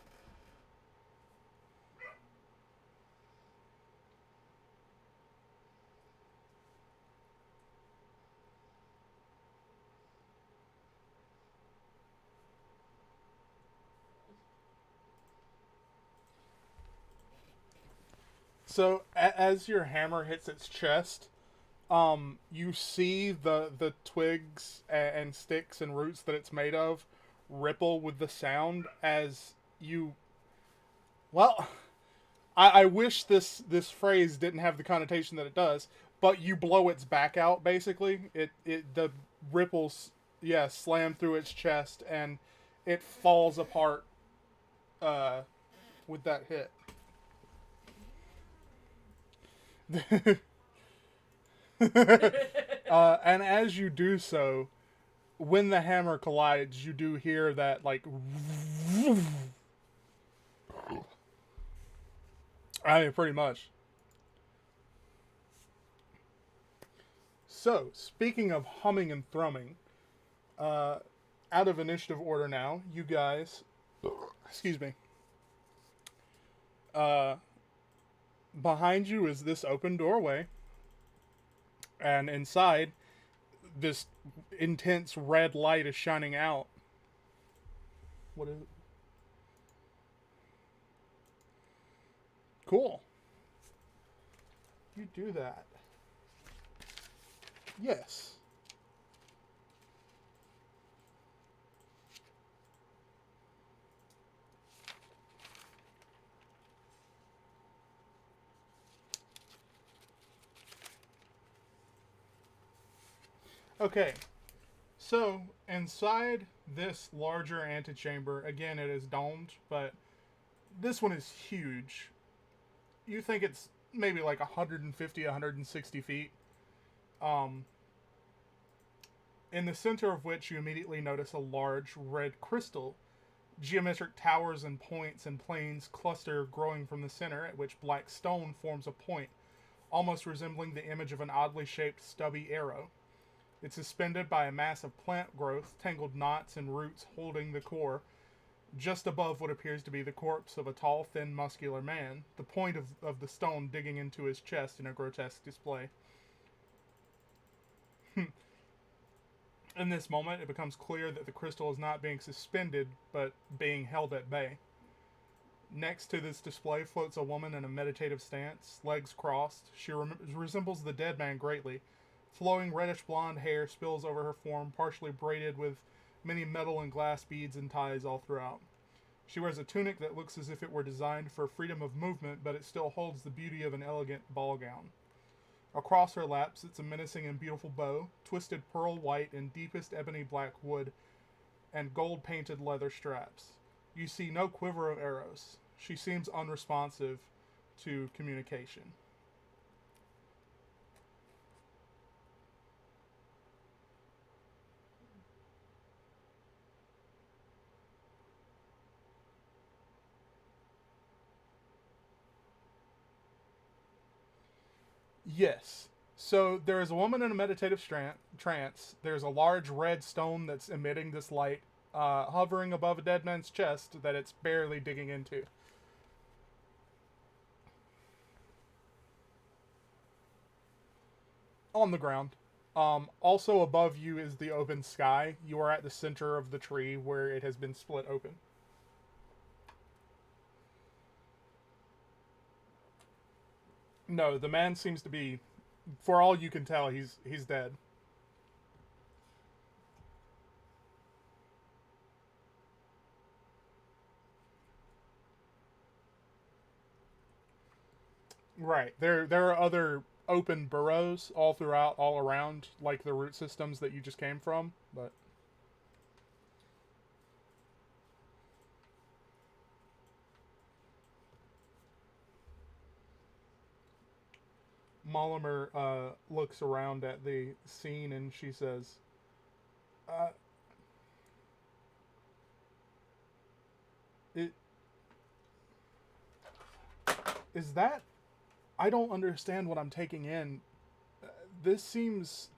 So as your hammer hits its chest, you see the twigs and sticks and roots that it's made of ripple with the sound as you. Well, I wish this phrase didn't have the connotation that it does, but you blow its back out basically. It the ripples, yeah, slam through its chest and it falls apart uh, with that hit. And as you do so, when the hammer collides, you do hear that like. I mean, pretty much. So, speaking of humming and thrumming, uh, out of initiative order now, you guys, excuse me, uh, behind you is this open doorway, and inside, this intense red light is shining out. What is it? Cool. You do that. Yes. Okay. So, inside this larger antechamber, again, it is domed, but this one is huge. You think it's maybe like 150, 160 feet. Um, in the center of which you immediately notice a large red crystal. Geometric towers and points and planes cluster growing from the center, at which black stone forms a point, almost resembling the image of an oddly shaped stubby arrow. It's suspended by a mass of plant growth, tangled knots and roots holding the core, just above what appears to be the corpse of a tall, thin, muscular man, the point of the stone digging into his chest in a grotesque display. In this moment, it becomes clear that the crystal is not being suspended, but being held at bay. Next to this display floats a woman in a meditative stance, legs crossed. She resembles the dead man greatly. Flowing reddish blonde hair spills over her form, partially braided with many metal and glass beads and ties all throughout. She wears a tunic that looks as if it were designed for freedom of movement, but it still holds the beauty of an elegant ball gown. Across her lap sits a menacing and beautiful bow, twisted pearl white in deepest ebony black wood, and gold-painted leather straps. You see no quiver of arrows. She seems unresponsive to communication. Yes. So there is a woman in a meditative trance. There's a large red stone that's emitting this light, hovering above a dead man's chest that it's barely digging into. On the ground. Also above you is the open sky. You are at the center of the tree where it has been split open. No, the man seems to be, for all you can tell, he's dead. Right. There are other open burrows all throughout, all around, like the root systems that you just came from, but Molimer looks around at the scene and she says, uh, it, "Is that? I don't understand what I'm taking in. This seems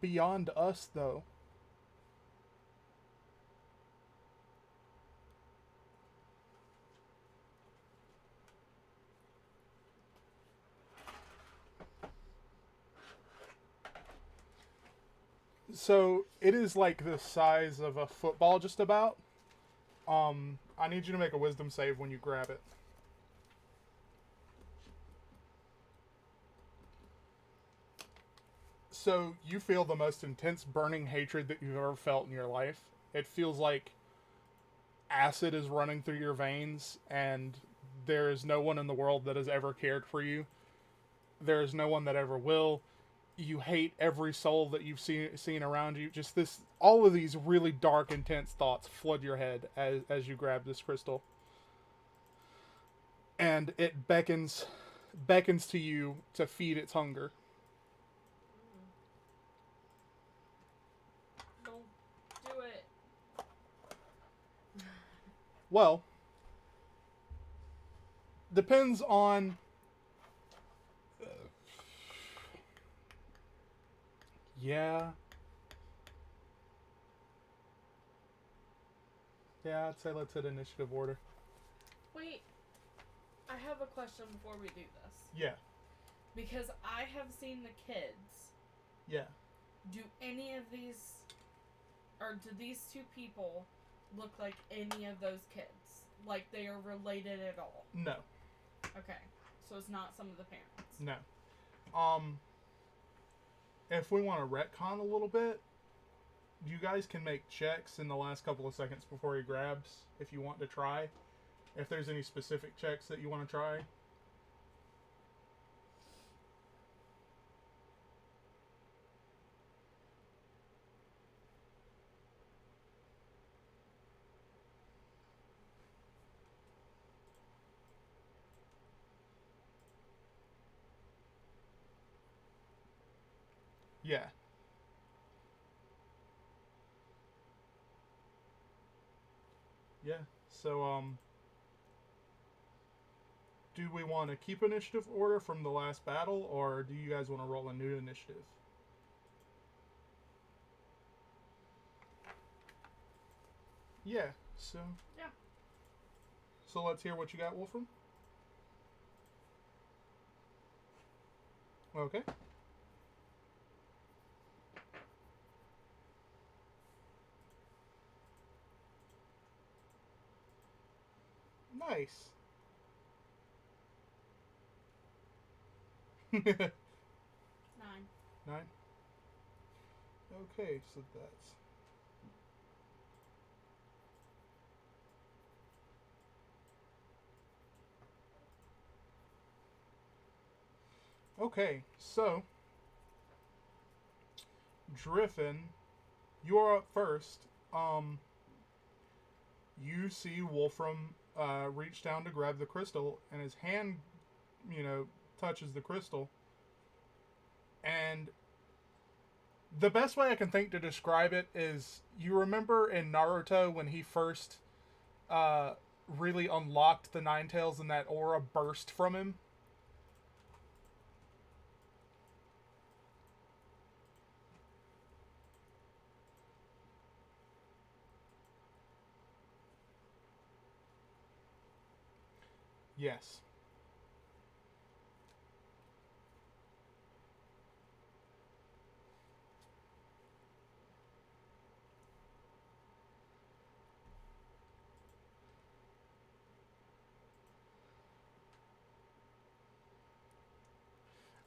beyond us, though." So it is like the size of a football, just about. I need you to make a wisdom save when you grab it. So you feel the most intense burning hatred that you've ever felt in your life. It feels like acid is running through your veins, and there is no one in the world that has ever cared for you. There is no one that ever will. You hate every soul that you've seen around you. Just this, all of these really dark, intense thoughts flood your head as you grab this crystal, and it beckons to you to feed its hunger. Don't do it. Well, depends on. Yeah. Yeah, I'd say let's hit initiative order. Wait, I have a question before we do this. Yeah. Because I have seen the kids. Yeah. Do any of these, or do these two people look like any of those kids? Like they are related at all? No. Okay, so it's not some of the parents. No. If we want to retcon a little bit, you guys can make checks in the last couple of seconds before he grabs if you want to try. If there's any specific checks that you want to try. Yeah. Yeah. So, do we want to keep initiative order from the last battle, or do you guys want to roll a new initiative? Yeah. So. Yeah. So let's hear what you got, Wolfram. Okay. Nice. 9. 9. Okay, so that's. Okay, so. Driffin, you are up first. You see Wolfram reach down to grab the crystal, and his hand, touches the crystal. And the best way I can think to describe it is, you remember in Naruto when he first really unlocked the Nine Tails and that aura burst from him? Yes.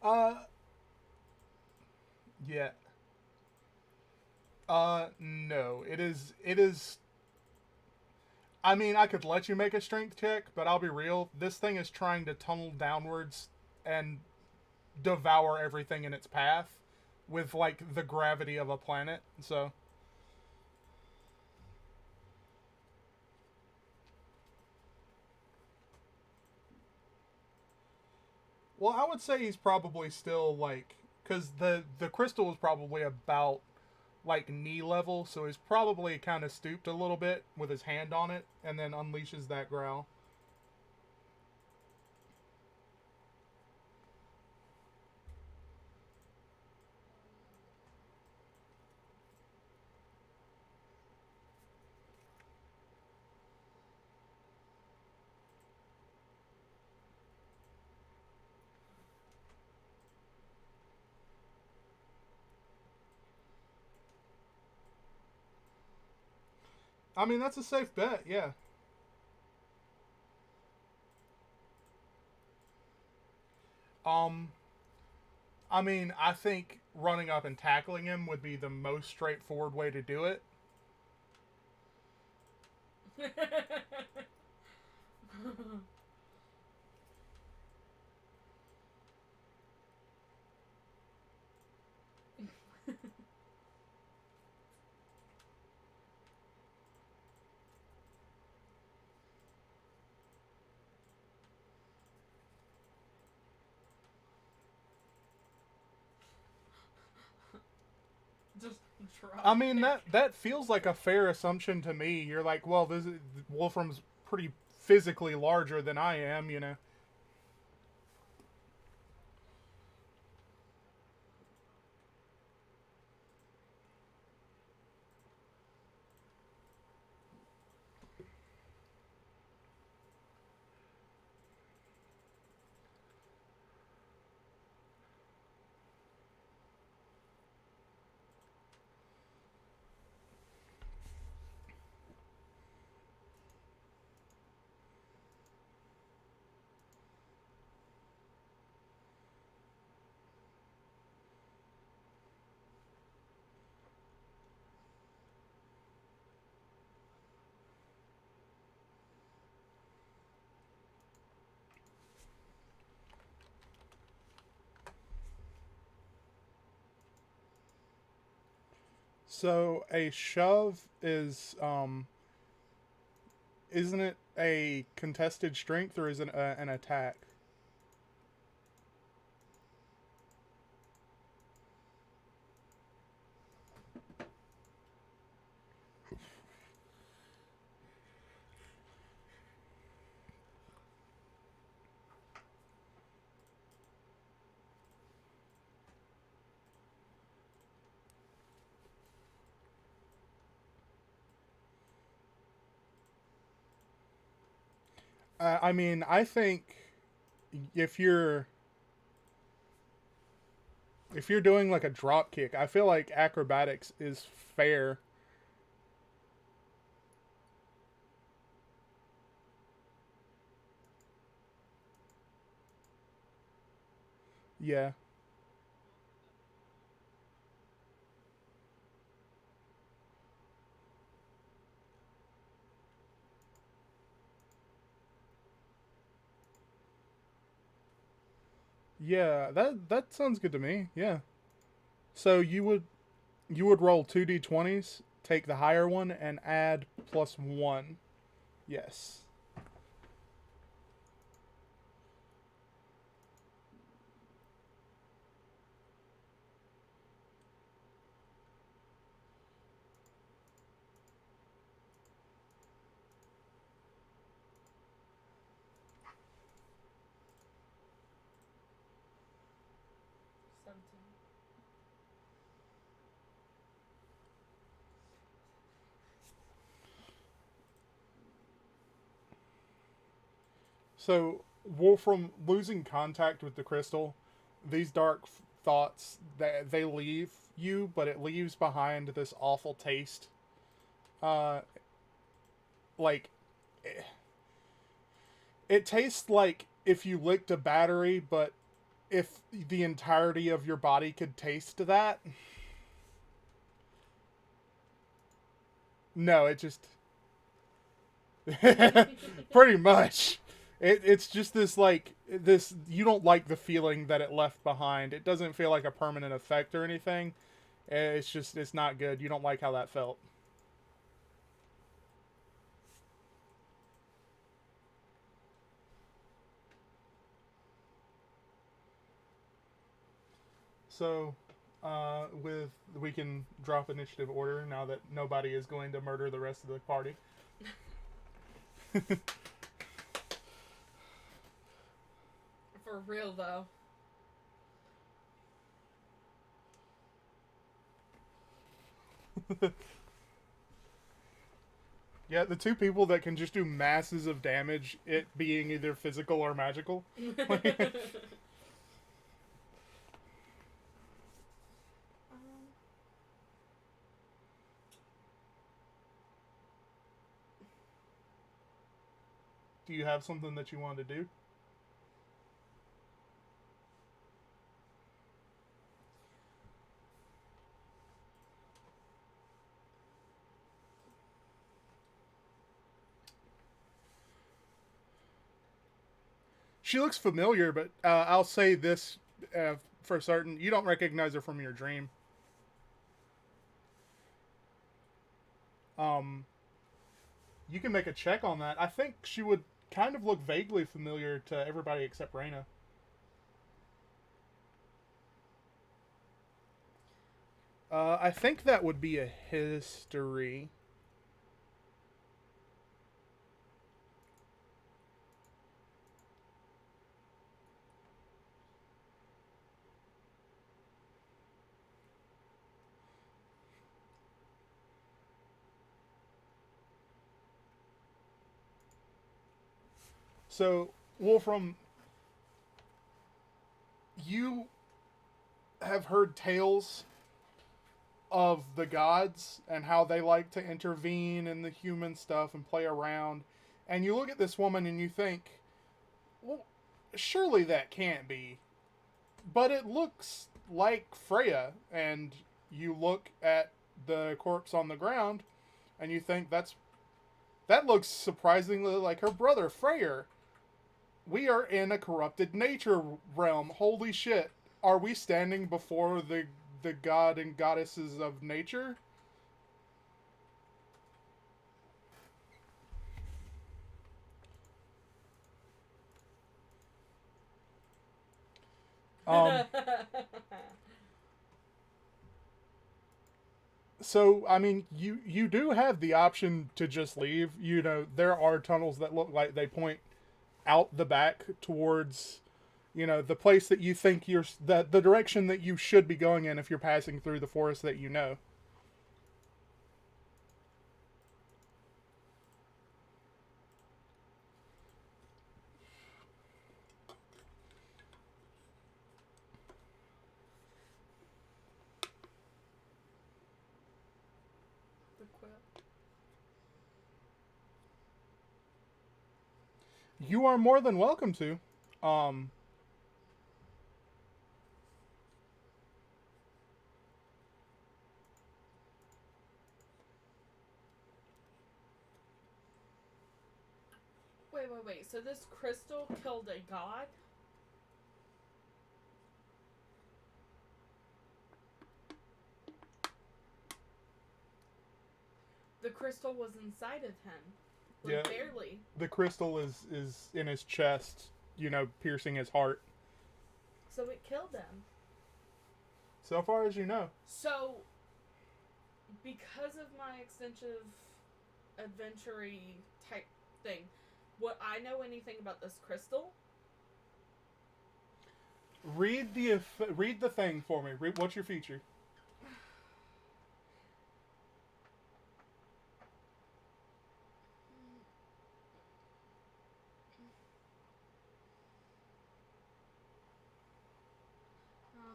Uh, yeah. No. It is. I mean, I could let you make a strength check, but I'll be real. This thing is trying to tunnel downwards and devour everything in its path with, like, the gravity of a planet. So. Well, I would say he's probably still, like. Because the crystal is probably about, like, knee level, so he's probably kind of stooped a little bit with his hand on it, and then unleashes that growl. I mean, that's a safe bet, yeah. Um, I mean, I think running up and tackling him would be the most straightforward way to do it. drop. I mean, that feels like a fair assumption to me. You're like, well, Wolfram's pretty physically larger than I am, you know. So a shove is isn't it a contested strength or is it an attack? I mean, I think if you're if you're doing like a drop kick, I feel like acrobatics is fair. Yeah. Yeah, that sounds good to me. Yeah. So you would roll 2d20s, take the higher one and add +1. Yes. 17. So, Wolfram losing contact with the crystal, these dark thoughts that they leave you, but it leaves behind this awful taste. Uh, like it tastes like if you licked a battery, but if the entirety of your body could taste that. No, it just pretty much. It's just this like this you don't like the feeling that it left behind. It doesn't feel like a permanent effect or anything. It's just it's not good. You don't like how that felt. So, with we can drop initiative order now that nobody is going to murder the rest of the party. For real, though. Yeah, the two people that can just do masses of damage, it being either physical or magical. Do you have something that you want to do? She looks familiar, but I'll say this for certain: you don't recognize her from your dream. Um, you can make a check on that. I think she would kind of look vaguely familiar to everybody except Raina. I think that would be a history. So, Wolfram, you have heard tales of the gods and how they like to intervene in the human stuff and play around. And you look at this woman and you think, well, surely that can't be. But it looks like Freya. And you look at the corpse on the ground and you think that looks surprisingly like her brother, Freyr. We are in a corrupted nature realm. Holy shit. Are we standing before the god and goddesses of nature? Um so I mean you do have the option to just leave. You know, there are tunnels that look like they point out the back towards, you know, the place that you think you're that the direction that you should be going in if you're passing through the forest that you know. The quill. You are more than welcome to. Um Wait. So this crystal killed a god? The crystal was inside of him. Like, yeah, barely. the crystal is in his chest, you know, piercing his heart. So it killed him. So far as you know. So, because of my extensive adventure type thing, would I know anything about this crystal? Read the thing for me. What's your feature?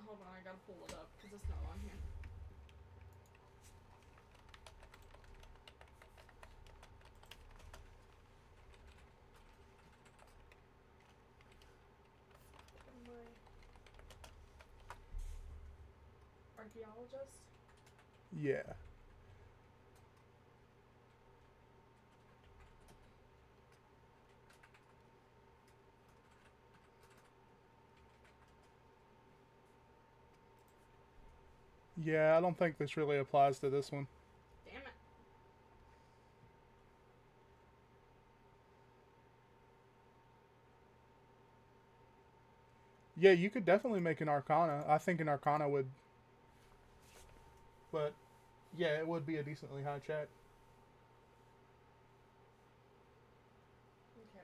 Hold on, I gotta pull it up because it's not on here. Archaeologist? Yeah. Yeah, I don't think this really applies to this one. Damn it. Yeah, you could definitely make an Arcana. I think an Arcana would. But, yeah, it would be a decently high check. Okay.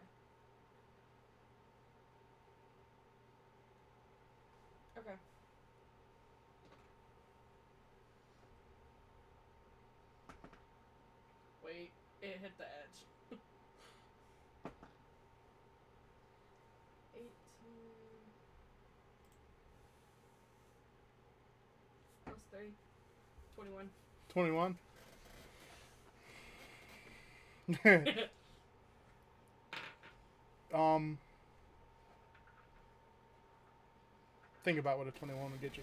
Okay. Wait, it hit the edge. 18 plus 3. 21. 21. um, think about what a 21 would get you.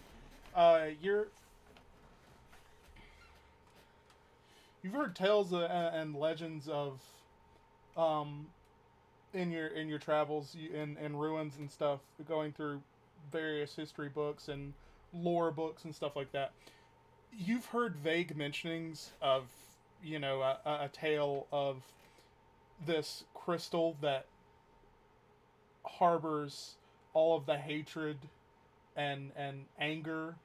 You've heard tales and legends of, um, in your travels in ruins and stuff, going through various history books and lore books and stuff like that. You've heard vague mentionings of, you know, a tale of this crystal that harbors all of the hatred and anger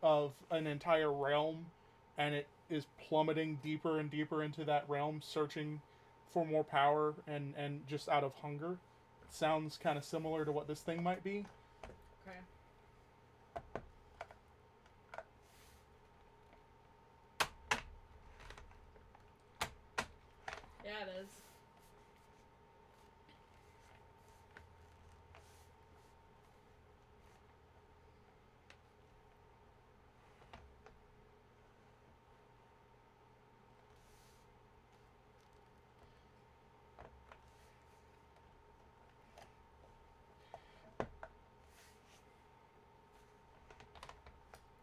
of an entire realm, and it is plummeting deeper and deeper into that realm, searching for more power and just out of hunger. It sounds kind of similar to what this thing might be. Okay. Yeah, it is.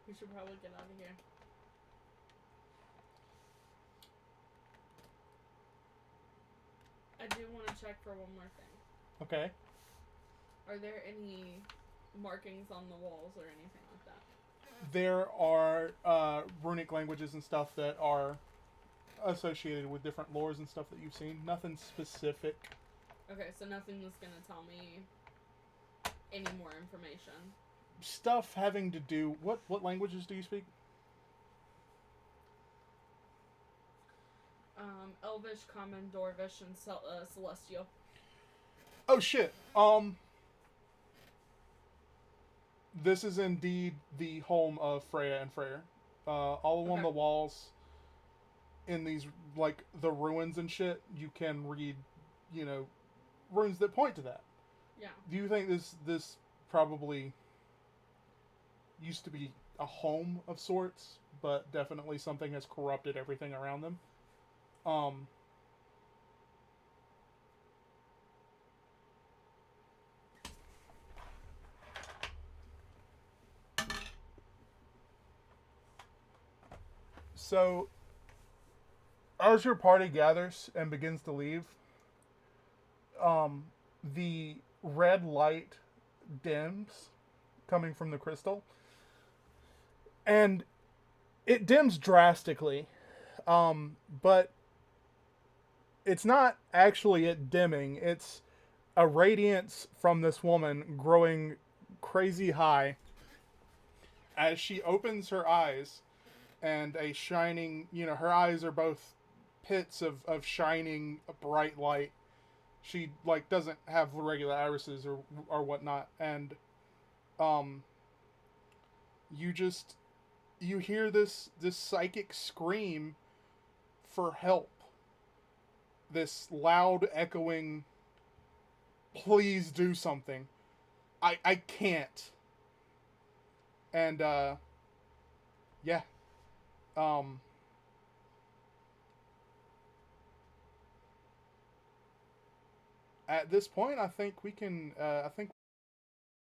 We should probably get out of here. I do want to check for one more thing. Okay. Are there any markings on the walls or anything like that? There are runic languages and stuff that are associated with different lores and stuff that you've seen. Nothing specific. Okay, so nothing is going to tell me any more information. Stuff having to do... What languages do you speak? Elvish, Common, Dwarvish, and Celestial. Oh, shit. This is indeed the home of Freya and Freyr. All along Okay. the walls, in these, like, the ruins and shit, you can read, runes that point to that. Yeah. Do you think this probably used to be a home of sorts, but definitely something has corrupted everything around them? So, as your party gathers and begins to leave, the red light dims coming from the crystal, and it dims drastically. But it's not actually it dimming, it's a radiance from this woman growing crazy high as she opens her eyes, and a shining, her eyes are both pits of shining bright light. She like doesn't have regular irises or whatnot, and you hear this psychic scream for help. This loud echoing, please do something. I can't. And yeah. At this point, I think we can